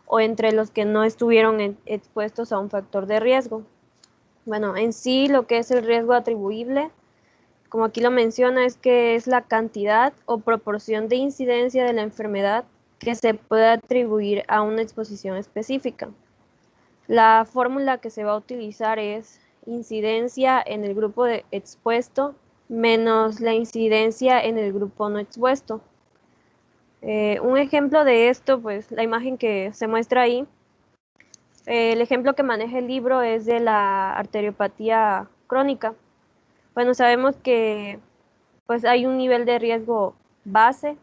o entre los que no estuvieron expuestos a un factor de riesgo. Bueno, en sí lo que es el riesgo atribuible, como aquí lo menciona, es que es la cantidad o proporción de incidencia de la enfermedad que se puede atribuir a una exposición específica. La fórmula que se va a utilizar es incidencia en el grupo expuesto menos la incidencia en el grupo no expuesto. Un ejemplo de esto, pues la imagen que se muestra ahí, el ejemplo que maneja el libro es de la arteriopatía crónica. Bueno, sabemos que pues hay un nivel de riesgo base,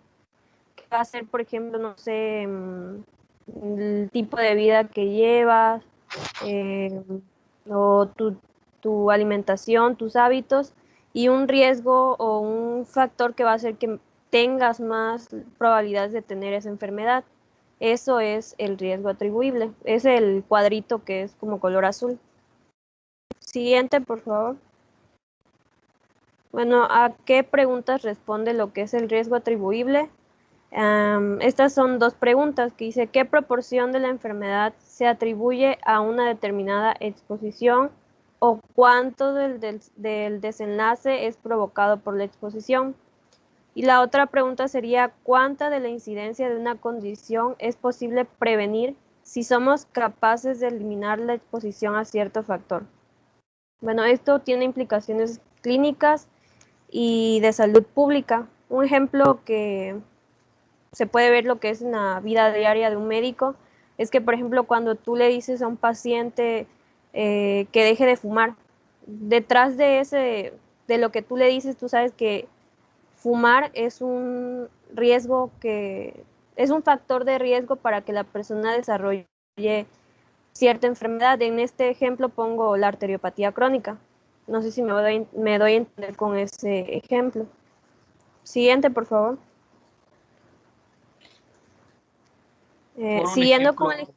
que va a ser, por ejemplo, no sé, el tipo de vida que llevas, o tu alimentación, tus hábitos, y un riesgo o un factor que va a hacer que tengas más probabilidades de tener esa enfermedad. Eso es el riesgo atribuible. Es el cuadrito que es como color azul. Siguiente, por favor. Bueno, ¿a qué preguntas responde lo que es el riesgo atribuible? Estas son dos preguntas que dice, ¿qué proporción de la enfermedad se atribuye a una determinada exposición o cuánto del desenlace es provocado por la exposición? Y la otra pregunta sería, ¿cuánta de la incidencia de una condición es posible prevenir si somos capaces de eliminar la exposición a cierto factor? Bueno, esto tiene implicaciones clínicas y de salud pública. Un ejemplo que se puede ver lo que es en la vida diaria de un médico es que, por ejemplo, cuando tú le dices a un paciente que deje de fumar, detrás de lo que tú le dices, tú sabes que fumar es un riesgo es un factor de riesgo para que la persona desarrolle cierta enfermedad. En este ejemplo pongo la arteriopatía crónica. No sé si me doy a entender con ese ejemplo. Siguiente, por favor. Siguiendo con el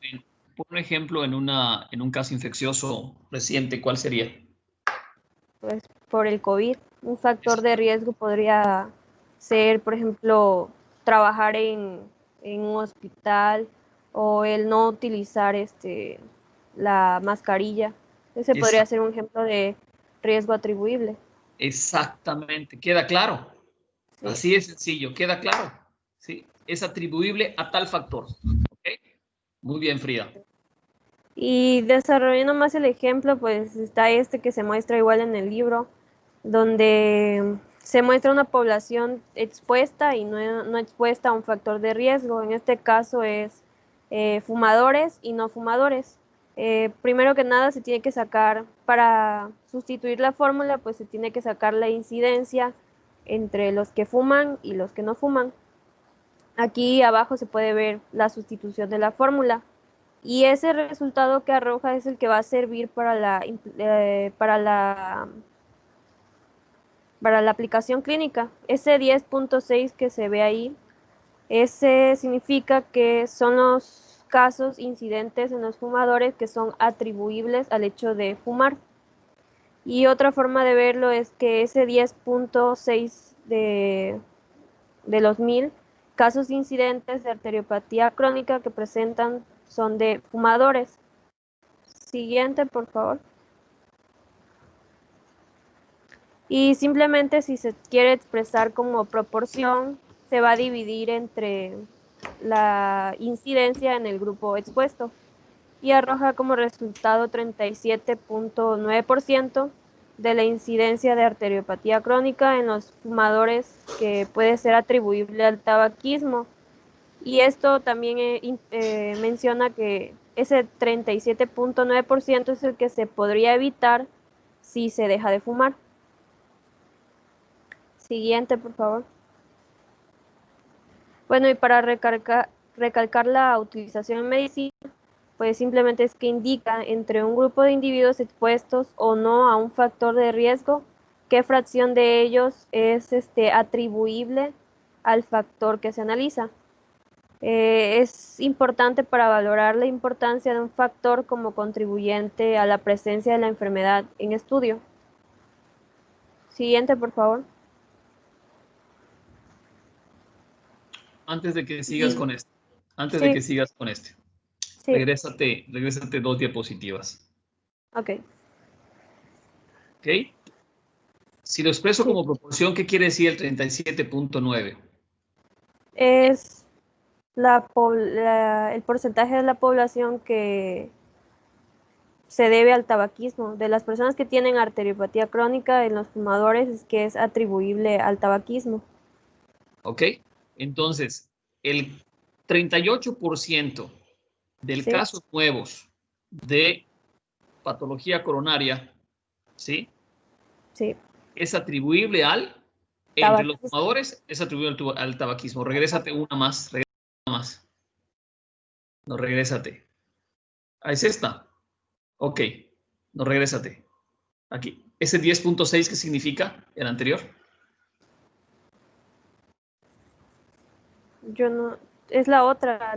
por un ejemplo en un caso infeccioso reciente, ¿cuál sería? pues, por el COVID, un factor de riesgo podría ser, por ejemplo, trabajar en un hospital o el no utilizar la mascarilla. Ese podría ser un ejemplo de riesgo atribuible. Exactamente, queda claro. Sí. Así de sencillo, queda claro. ¿Sí? Es atribuible a tal factor. ¿Okay? Muy bien, Frida. Y desarrollando más el ejemplo, pues está que se muestra igual en el libro, donde se muestra una población expuesta y no expuesta a un factor de riesgo. En este caso es fumadores y no fumadores. Primero que nada se tiene que sacar, para sustituir la fórmula, pues se tiene que sacar la incidencia entre los que fuman y los que no fuman. Aquí abajo se puede ver la sustitución de la fórmula. Y ese resultado que arroja es el que va a servir para la aplicación clínica. Ese 10.6 que se ve ahí, ese significa que son los casos incidentes en los fumadores que son atribuibles al hecho de fumar. Y otra forma de verlo es que ese 10.6 de los 1000 casos incidentes de arteriopatía crónica que presentan son de fumadores. Siguiente, por favor. Y simplemente si se quiere expresar como proporción, se va a dividir entre la incidencia en el grupo expuesto y arroja como resultado 37.9% de la incidencia de arteriopatía crónica en los fumadores, que puede ser atribuible al tabaquismo. Y esto también menciona que ese 37.9% es el que se podría evitar si se deja de fumar. Siguiente, por favor. Bueno, y para recalcar la utilización en medicina, pues simplemente es que indica entre un grupo de individuos expuestos o no a un factor de riesgo, qué fracción de ellos es atribuible al factor que se analiza. Es importante para valorar la importancia de un factor como contribuyente a la presencia de la enfermedad en estudio. Siguiente, por favor. Antes de que sigas con este. Sí. Regrésate 2 diapositivas. Ok. ¿Ok? Si lo expreso como proporción, ¿qué quiere decir el 37.9? Es el porcentaje de la población que se debe al tabaquismo. De las personas que tienen arteriopatía crónica en los fumadores es que es atribuible al tabaquismo. ¿Ok? Entonces, el 38% del casos nuevos de patología coronaria, ¿sí? Sí. Es atribuible entre los fumadores, es atribuible al tabaquismo. Regrésate una más. No, regrésate. Ah, es esta. Ok. No, regrésate. Aquí. Ese 10.6, ¿qué significa? El anterior. Yo no. Es la otra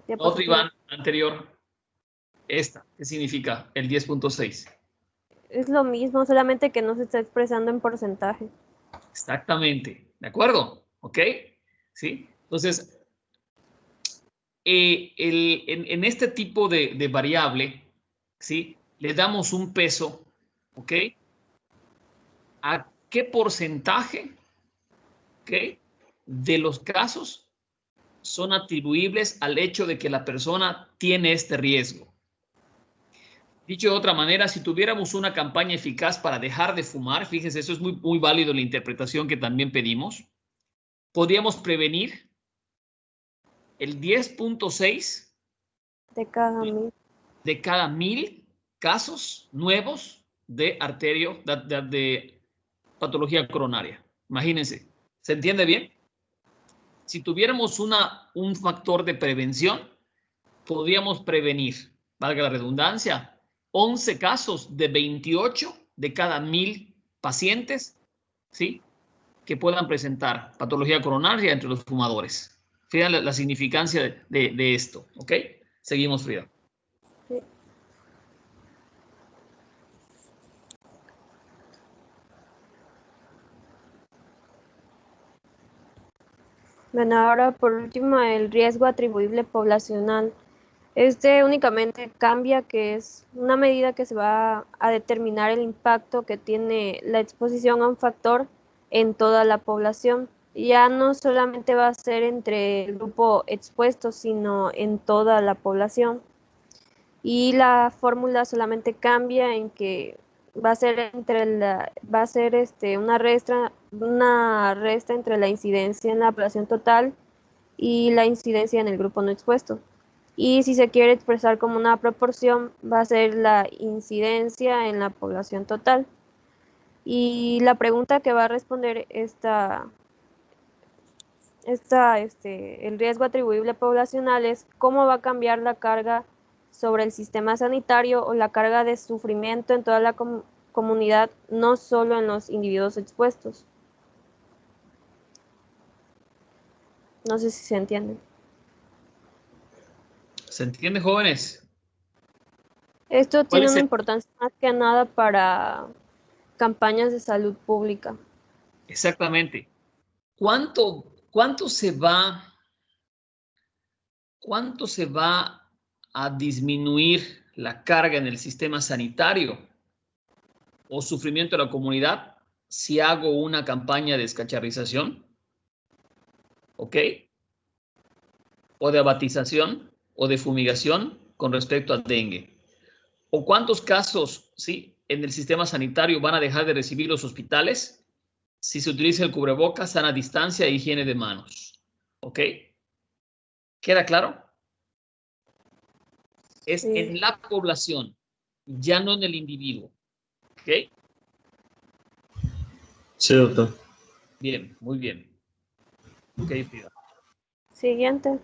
diapositiva. Otro, Iván, anterior. Esta. ¿Qué significa el 10.6? Es lo mismo, solamente que no se está expresando en porcentaje. Exactamente. ¿De acuerdo? ¿Ok? ¿Sí? Entonces, en este tipo de variable, ¿sí? Le damos un peso, ¿ok? ¿A qué porcentaje, ¿ok?, de los casos son atribuibles al hecho de que la persona tiene este riesgo? Dicho de otra manera, si tuviéramos una campaña eficaz para dejar de fumar, fíjense, eso es muy, muy válido la interpretación que también pedimos, podríamos prevenir el 10.6 de cada 1000 casos nuevos de de patología coronaria. Imagínense, ¿se entiende bien? Si tuviéramos un factor de prevención, podríamos prevenir, valga la redundancia, 11 casos de 28 de cada 1000 pacientes, ¿sí?, que puedan presentar patología coronaria entre los fumadores. Fíjense la significancia de esto, ¿ok? Seguimos, Frida. Sí. Bueno, ahora por último el riesgo atribuible poblacional. Este únicamente cambia, que es una medida que se va a determinar el impacto que tiene la exposición a un factor en toda la población. Ya no solamente va a ser entre el grupo expuesto, sino en toda la población. Y la fórmula solamente cambia en que va a ser una resta entre la incidencia en la población total y la incidencia en el grupo no expuesto. Y si se quiere expresar como una proporción, va a ser la incidencia en la población total. Y la pregunta que va a responder el riesgo atribuible poblacional es cómo va a cambiar la carga sobre el sistema sanitario o la carga de sufrimiento en toda la comunidad, no solo en los individuos expuestos. No sé si se entiende. ¿Se entiende, jóvenes? Esto ¿Cuál tiene es una el- importancia más que nada para campañas de salud pública. Exactamente. ¿Cuánto se va a disminuir la carga en el sistema sanitario o sufrimiento de la comunidad si hago una campaña de descacharrización? ¿Ok? O de abatización o de fumigación con respecto al dengue. ¿O cuántos casos, sí, en el sistema sanitario van a dejar de recibir los hospitales si se utiliza el cubrebocas, sana distancia e higiene de manos? ¿Ok? ¿Queda claro? Es Sí. en la población, ya no en el individuo. ¿Ok? Sí, doctor. Bien, muy bien. Ok, Frida. Siguiente.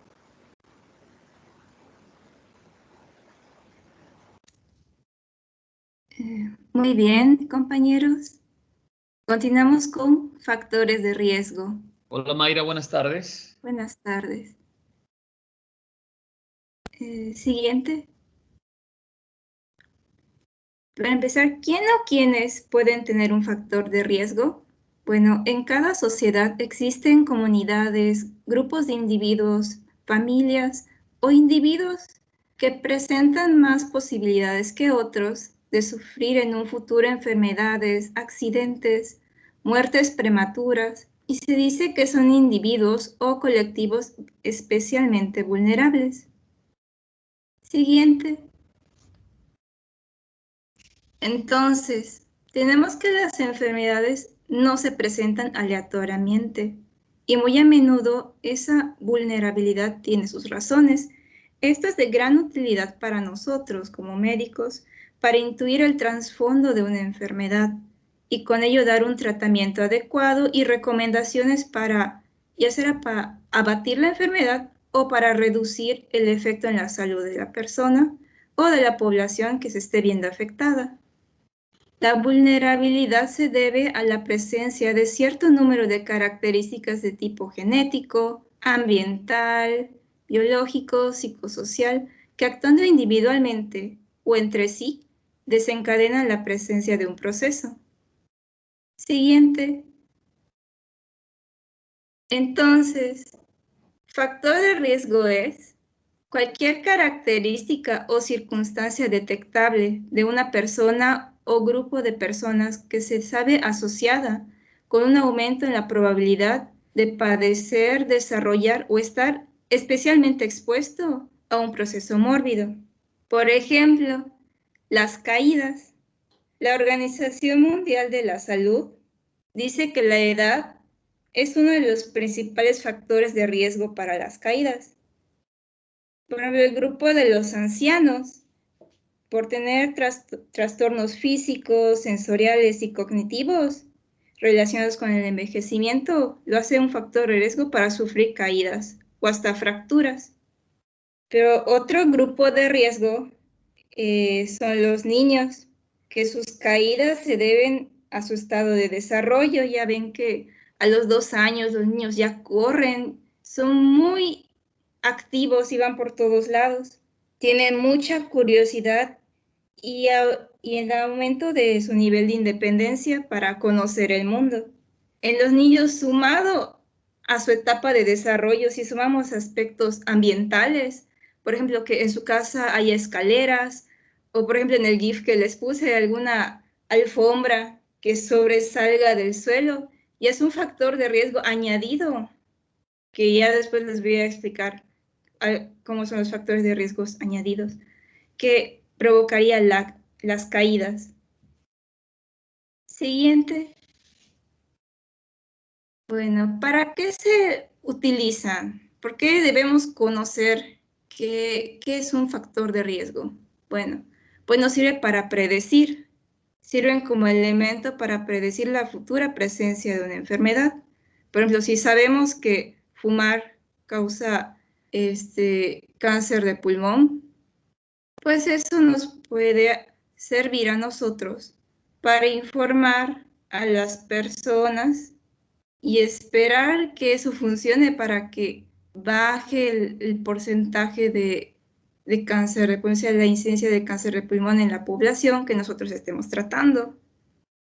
Muy bien, compañeros. Continuamos con factores de riesgo. Hola, Mayra, buenas tardes. Buenas tardes. Siguiente. Para empezar, ¿quién o quiénes pueden tener un factor de riesgo? Bueno, en cada sociedad existen comunidades, grupos de individuos, familias o individuos que presentan más posibilidades que otros de sufrir en un futuro enfermedades, accidentes, muertes prematuras, y se dice que son individuos o colectivos especialmente vulnerables. Siguiente. Entonces, tenemos que las enfermedades no se presentan aleatoriamente y muy a menudo esa vulnerabilidad tiene sus razones. Esto es de gran utilidad para nosotros como médicos para intuir el trasfondo de una enfermedad y con ello dar un tratamiento adecuado y recomendaciones para, ya sea para abatir la enfermedad o para reducir el efecto en la salud de la persona o de la población que se esté viendo afectada. La vulnerabilidad se debe a la presencia de cierto número de características de tipo genético, ambiental, biológico, psicosocial, que actuando individualmente o entre sí, desencadenan la presencia de un proceso. Siguiente. Entonces, factor de riesgo es cualquier característica o circunstancia detectable de una persona o grupo de personas que se sabe asociada con un aumento en la probabilidad de padecer, desarrollar o estar especialmente expuesto a un proceso mórbido. Por ejemplo, las caídas. La Organización Mundial de la Salud dice que la edad es uno de los principales factores de riesgo para las caídas. Por ejemplo, el grupo de los ancianos, por tener trastornos físicos, sensoriales y cognitivos relacionados con el envejecimiento, lo hace un factor de riesgo para sufrir caídas o hasta fracturas. Pero otro grupo de riesgo son los niños, que sus caídas se deben a su estado de desarrollo. Ya ven que a los 2 años los niños ya corren, son muy activos y van por todos lados. Tienen mucha curiosidad y el aumento de su nivel de independencia para conocer el mundo. En los niños, sumado a su etapa de desarrollo, si sumamos aspectos ambientales, por ejemplo, que en su casa haya escaleras, o por ejemplo en el GIF que les puse alguna alfombra que sobresalga del suelo, ya es un factor de riesgo añadido, que ya después les voy a explicar cómo son los factores de riesgos añadidos, que provocaría las caídas. Siguiente. Bueno, ¿para qué se utilizan? ¿Por qué debemos conocer qué es un factor de riesgo? Bueno, pues nos sirve para predecir. Sirven como elemento para predecir la futura presencia de una enfermedad. Por ejemplo, si sabemos que fumar causa cáncer de pulmón, pues eso nos puede servir a nosotros para informar a las personas y esperar que eso funcione para que baje el porcentaje de cáncer de pulmón, la incidencia de cáncer de pulmón en la población que nosotros estemos tratando.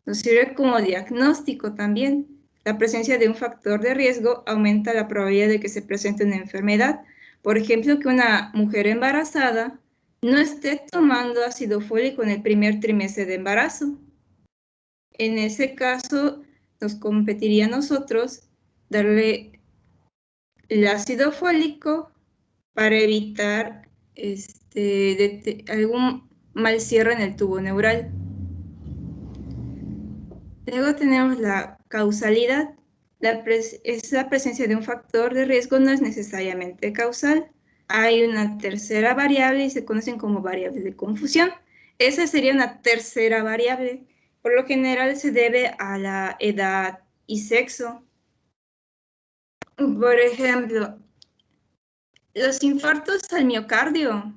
Nos sirve como diagnóstico también. La presencia de un factor de riesgo aumenta la probabilidad de que se presente una enfermedad. Por ejemplo, que una mujer embarazada no esté tomando ácido fólico en el primer trimestre de embarazo. En ese caso, nos competiría a nosotros darle el ácido fólico para evitar algún mal cierre en el tubo neural. Luego tenemos la causalidad. Es la presencia de un factor de riesgo, no es necesariamente causal. Hay una tercera variable y se conocen como variables de confusión. Esa sería una tercera variable. Por lo general se debe a la edad y sexo. Por ejemplo, los infartos al miocardio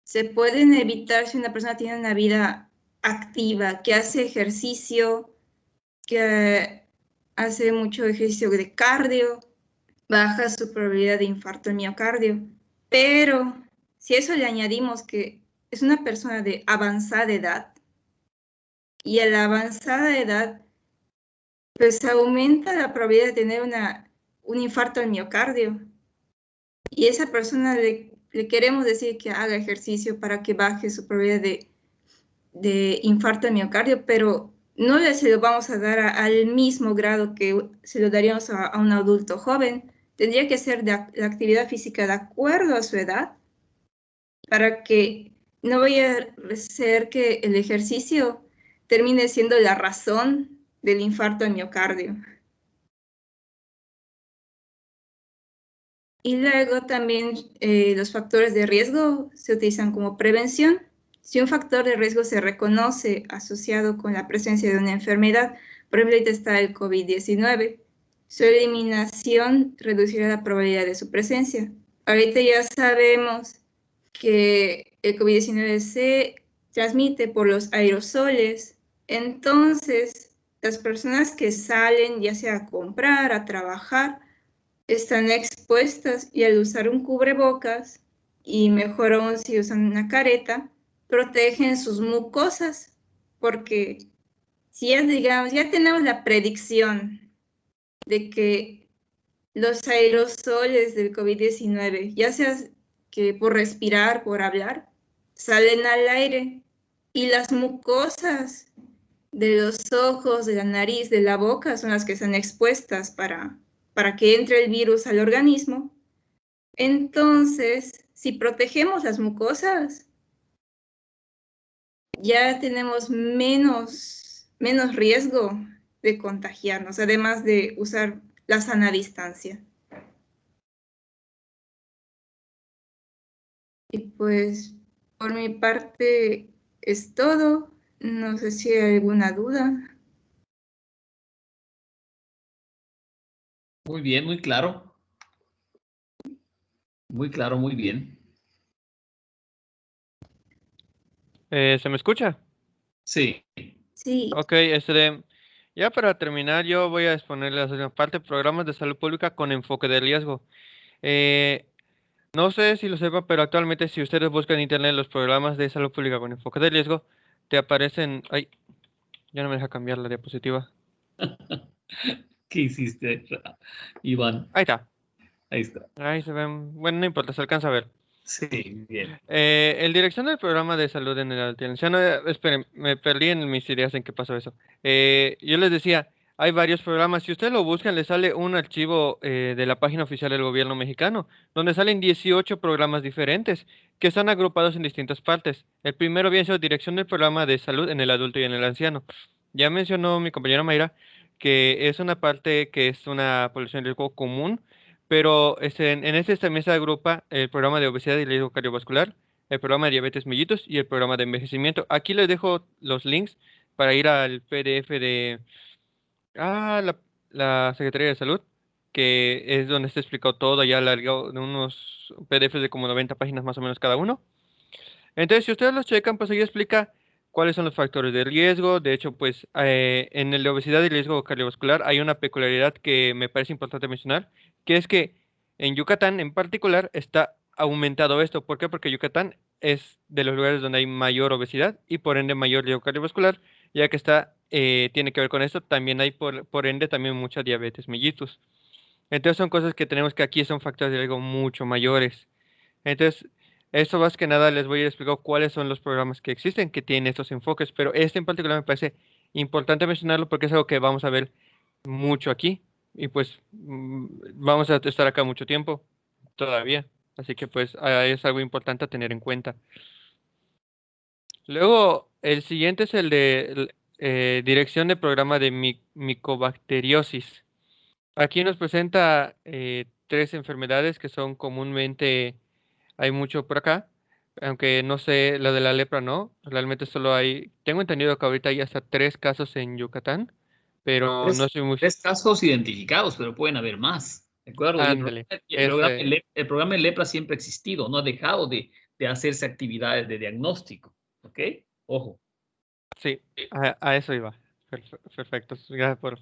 se pueden evitar si una persona tiene una vida activa, que hace ejercicio, que hace mucho ejercicio de cardio, baja su probabilidad de infarto al miocardio. Pero si a eso le añadimos que es una persona de avanzada edad, y a la avanzada edad, pues aumenta la probabilidad de tener un infarto al miocardio. Y a esa persona le queremos decir que haga ejercicio para que baje su probabilidad de infarto al miocardio, pero no se lo vamos a dar al mismo grado que se lo daríamos a un adulto joven. Tendría que ser la actividad física de acuerdo a su edad para que no vaya a ser que el ejercicio termine siendo la razón del infarto al miocardio. Y luego también los factores de riesgo se utilizan como prevención. Si un factor de riesgo se reconoce asociado con la presencia de una enfermedad, por ejemplo, ahorita está el COVID-19, su eliminación reducirá la probabilidad de su presencia. Ahorita ya sabemos que el COVID-19 se transmite por los aerosoles, entonces las personas que salen ya sea a comprar, a trabajar, están expuestas y al usar un cubrebocas, y mejor aún si usan una careta, protegen sus mucosas, porque si ya, digamos, ya tenemos la predicción de que los aerosoles del COVID-19, ya sea que por respirar, por hablar, salen al aire, y las mucosas de los ojos, de la nariz, de la boca son las que están expuestas para que entre el virus al organismo. Entonces, si protegemos las mucosas, ya tenemos menos riesgo de contagiarnos, además de usar la sana distancia. Y pues, por mi parte, es todo. No sé si hay alguna duda. Muy bien, muy claro. Muy claro, muy bien. ¿Se me escucha? Sí. Sí. Ok, Ya para terminar, yo voy a exponer la segunda parte, programas de salud pública con enfoque de riesgo. No sé si lo sepan, pero actualmente si ustedes buscan en internet los programas de salud pública con enfoque de riesgo, te aparecen... Ay, ya no me deja cambiar la diapositiva. ¿Qué hiciste, Iván? Ahí está. Ahí está. Ahí se ven. Bueno, no importa, se alcanza a ver. Sí, bien. El dirección del programa de salud en el anciano, esperen, me perdí en mis ideas en qué pasó eso. Yo les decía, hay varios programas. Si ustedes lo buscan, les sale un archivo de la página oficial del gobierno mexicano, donde salen 18 programas diferentes que están agrupados en distintas partes. El primero viene siendo dirección del programa de salud en el adulto y en el anciano. Ya mencionó mi compañera Mayra que es una parte que es una población de riesgo común, pero en este también se agrupa el programa de obesidad y riesgo cardiovascular, el programa de diabetes mellitus y el programa de envejecimiento. Aquí les dejo los links para ir al PDF de la Secretaría de Salud, que es donde está explicado todo, ya alargado de unos PDFs de como 90 páginas más o menos cada uno. Entonces, si ustedes los checan, pues ahí explica cuáles son los factores de riesgo. De hecho, pues en el de obesidad y riesgo cardiovascular hay una peculiaridad que me parece importante mencionar, que es que en Yucatán en particular está aumentado esto. ¿Por qué? Porque Yucatán es de los lugares donde hay mayor obesidad y por ende mayor riesgo cardiovascular, ya que tiene que ver con esto. También hay por ende también mucha diabetes mellitus. Entonces son cosas que tenemos que aquí son factores de riesgo mucho mayores. Entonces, esto más que nada les voy a ir explicando cuáles son los programas que existen que tienen estos enfoques, pero este en particular me parece importante mencionarlo porque es algo que vamos a ver mucho aquí y pues vamos a estar acá mucho tiempo todavía, así que pues es algo importante a tener en cuenta. Luego, el siguiente es el de dirección de programa de micobacteriosis. Aquí nos presenta 3 enfermedades que son comúnmente hay mucho por acá, aunque no sé, la de la lepra no, realmente solo hay, tengo entendido que ahorita hay hasta 3 casos en Yucatán, pero no estoy muy... Tres casos identificados, pero pueden haber más. ¿De acuerdo? Y Ándale, el programa de lepra siempre ha existido, no ha dejado de hacerse actividades de diagnóstico. ¿Ok? Ojo. sí, a eso iba. Perfecto, gracias por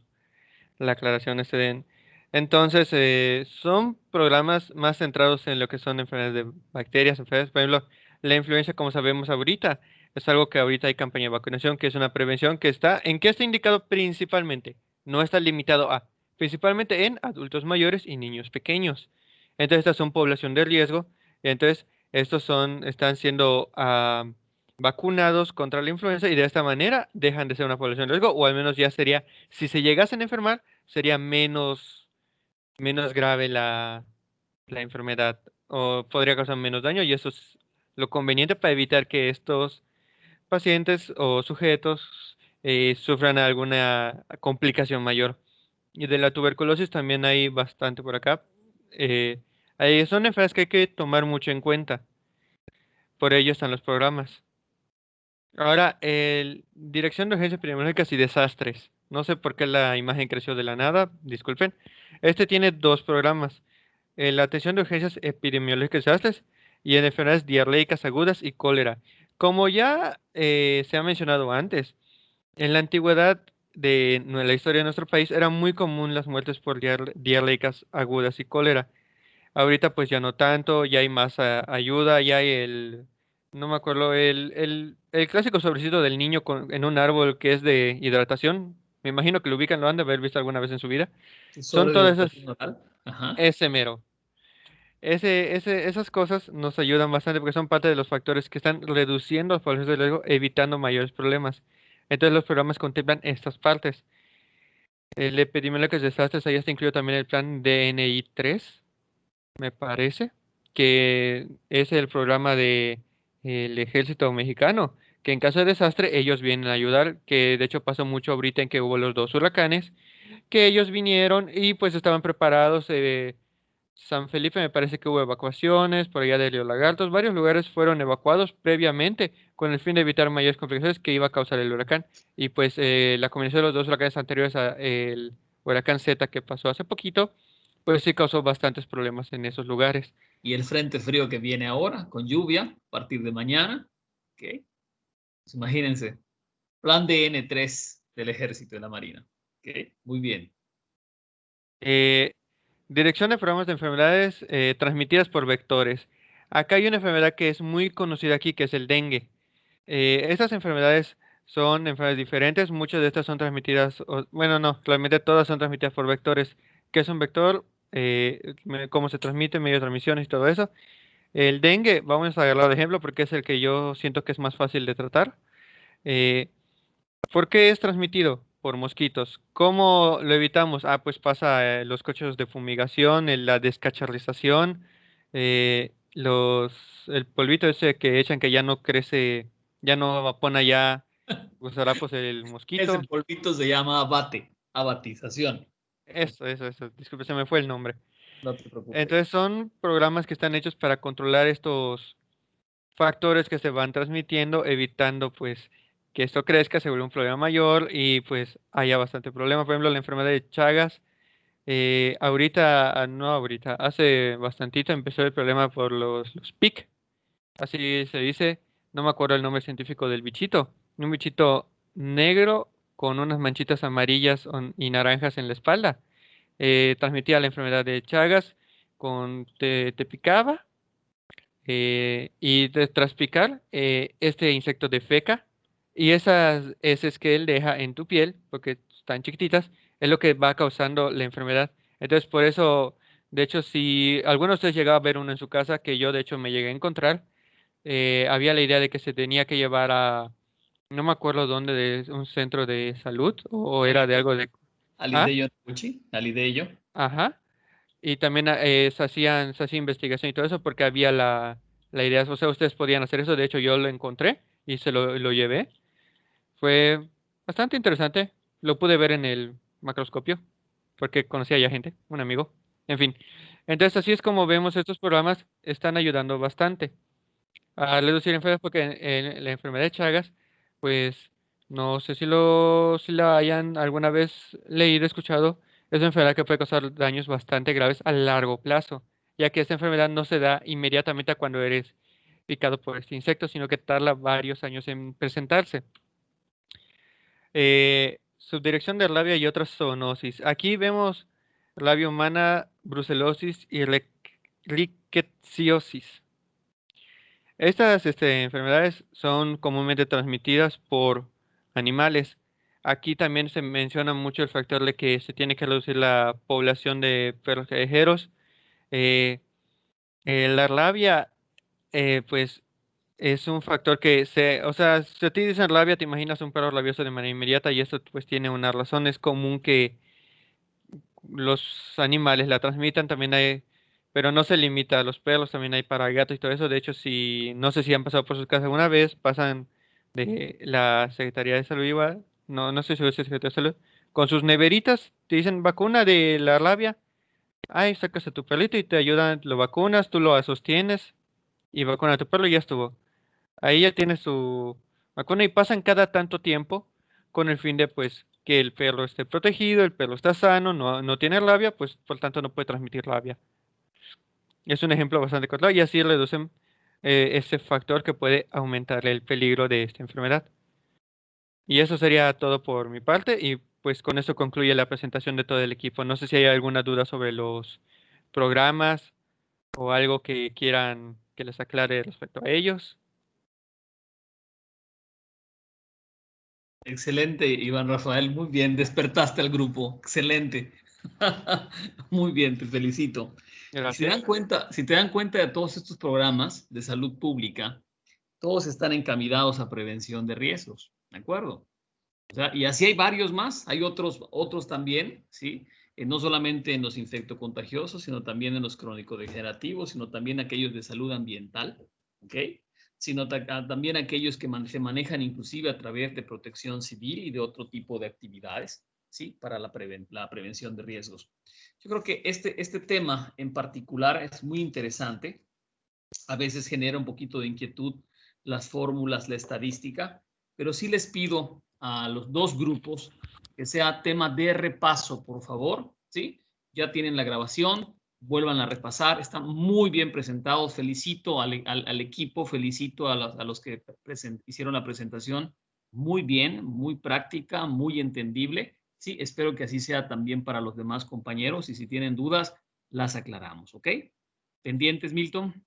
la aclaración, Esteden. Entonces, son programas más centrados en lo que son enfermedades de bacterias, enfermedades, por ejemplo, la influenza, como sabemos ahorita, es algo que ahorita hay campaña de vacunación, que es una prevención que ¿en qué está indicado principalmente? No está limitado principalmente en adultos mayores y niños pequeños. Entonces, estas son población de riesgo, entonces, están siendo vacunados contra la influenza y de esta manera dejan de ser una población de riesgo, o al menos ya sería, si se llegasen a enfermar, sería menos grave la enfermedad o podría causar menos daño y eso es lo conveniente para evitar que estos pacientes o sujetos sufran alguna complicación mayor. Y de la tuberculosis también hay bastante por acá. Son enfermedades que hay que tomar mucho en cuenta. Por ello están los programas. Ahora, Dirección de Urgencias Epidemiológicas y Desastres. No sé por qué la imagen creció de la nada, disculpen. Este tiene 2 programas. La atención de urgencias epidemiológicas y desastres y en enfermedades diarreicas agudas y cólera. Como ya se ha mencionado antes, en la antigüedad de la historia de nuestro país era muy común las muertes por diarreicas agudas y cólera. Ahorita pues ya no tanto, ya hay más ayuda, ya hay no me acuerdo, el clásico sobrecito del niño en un árbol que es de hidratación. Me imagino que lo ubican, lo han de haber visto alguna vez en su vida. Son todas esas, Ajá. ese mero. Esas cosas nos ayudan bastante porque son parte de los factores que están reduciendo los procesos de riesgo, evitando mayores problemas. Entonces los programas contemplan estas partes. El epidemiológico de desastres, ahí está incluido también el plan DNI 3 me parece, que es el programa de el ejército mexicano, que en caso de desastre ellos vienen a ayudar, que de hecho pasó mucho ahorita en que hubo los 2 huracanes, que ellos vinieron y pues estaban preparados. San Felipe me parece que hubo evacuaciones, por allá de Río Lagartos, varios lugares fueron evacuados previamente con el fin de evitar mayores complicaciones que iba a causar el huracán. Y pues la combinación de los 2 huracanes anteriores al huracán Z que pasó hace poquito, pues sí causó bastantes problemas en esos lugares. Y el frente frío que viene ahora, con lluvia, a partir de mañana. ¿Okay? Pues imagínense, plan DN3 del Ejército y de la Marina. Ok, muy bien. Dirección de programas de enfermedades transmitidas por vectores. Acá hay una enfermedad que es muy conocida aquí, que es el dengue. Estas enfermedades son enfermedades diferentes. Muchas de estas son transmitidas, bueno, no, claramente todas son transmitidas por vectores. ¿Qué es un vector? ¿Cómo se transmite, medio de transmisiones y todo eso? El dengue, vamos a agarrar de ejemplo porque es el que yo siento que es más fácil de tratar. ¿Por qué es transmitido? Por mosquitos. ¿Cómo lo evitamos? Ah, pues pasa los coches de fumigación, la descacharrización, el polvito ese que echan que ya no crece, ya no pone ya los harapos el Ese mosquito. polvito se llama abatización. Eso. Disculpe, se me fue el nombre. No te preocupes. Entonces son programas que están hechos para controlar estos factores que se van transmitiendo, evitando pues que esto crezca, se vuelva un problema mayor y pues haya bastante problema. Por ejemplo, la enfermedad de Chagas, no ahorita, hace bastantito empezó el problema por los PIC, así se dice, no me acuerdo el nombre científico del bichito, un bichito negro con unas manchitas amarillas y naranjas en la espalda. Transmitía la enfermedad de Chagas, te picaba y tras picar, este insecto defeca y esas heces que él deja en tu piel, porque están chiquititas, es lo que va causando la enfermedad. Entonces, por eso, de hecho, si alguno de ustedes llegaba a ver uno en su casa, que yo de hecho me llegué a encontrar, había la idea de que se tenía que llevar no me acuerdo dónde, de un centro de salud o era de algo de... ¿Ah? Alideyo. Ajá. Y también se hacía investigación y todo eso porque había la idea, o sea, ustedes podían hacer eso, de hecho yo lo encontré y se lo llevé. Fue bastante interesante, lo pude ver en el macroscopio porque conocía ya gente, un amigo, en fin. Entonces así es como vemos estos programas están ayudando bastante a reducir enfermedades porque en la enfermedad de Chagas, pues no sé si la hayan alguna vez leído, escuchado, es una enfermedad que puede causar daños bastante graves a largo plazo, ya que esta enfermedad no se da inmediatamente a cuando eres picado por este insecto, sino que tarda varios años en presentarse. Subdirección de rabia y otras zoonosis. Aquí vemos rabia humana, brucelosis y rickettsiosis. Estas enfermedades son comúnmente transmitidas por animales. Aquí también se menciona mucho el factor de que se tiene que reducir la población de perros callejeros. Eh, la rabia, pues, es un factor o sea, si a ti dicen rabia, te imaginas un perro rabioso de manera inmediata y esto pues tiene una razón. Es común que los animales la transmitan, también hay, pero no se limita a los perros, también hay para gatos y todo eso. De hecho, no sé si han pasado por sus casas alguna vez, pasan de la Secretaría de Salud igual, no sé si es Secretaría de Salud, con sus neveritas, te dicen vacuna de la rabia, ay, sacas a tu perrito y te ayudan, lo vacunas, tú lo sostienes y vacuna a tu perro y ya estuvo. Ahí ya tienes su vacuna y pasan cada tanto tiempo con el fin de pues que el perro esté protegido, el perro está sano, no tiene rabia, pues por tanto no puede transmitir rabia. Es un ejemplo bastante claro y así reducen ese factor que puede aumentar el peligro de esta enfermedad. Y eso sería todo por mi parte y pues con eso concluye la presentación de todo el equipo. No sé si hay alguna duda sobre los programas o algo que quieran que les aclare respecto a ellos. Excelente, Iván Rafael, muy bien, despertaste al grupo, excelente. Muy bien, te felicito. Gracias. Si te dan cuenta de todos estos programas de salud pública, todos están encaminados a prevención de riesgos, ¿de acuerdo? O sea, y así hay varios más, hay otros también, ¿sí? No solamente en los infectocontagiosos, sino también en los crónico-degenerativos, sino también aquellos de salud ambiental, ¿ok? Sino también aquellos que se manejan inclusive a través de protección civil y de otro tipo de actividades, ¿sí? Para la prevención de riesgos. Yo creo que este tema en particular es muy interesante. A veces genera un poquito de inquietud las fórmulas, la estadística, pero sí les pido a los dos grupos que sea tema de repaso, por favor, ¿sí? Ya tienen la grabación, vuelvan a repasar, están muy bien presentados, felicito al equipo, felicito a los que hicieron la presentación, muy bien, muy práctica, muy entendible. Sí, espero que así sea también para los demás compañeros y si tienen dudas, las aclaramos, ¿ok? ¿Pendientes, Milton?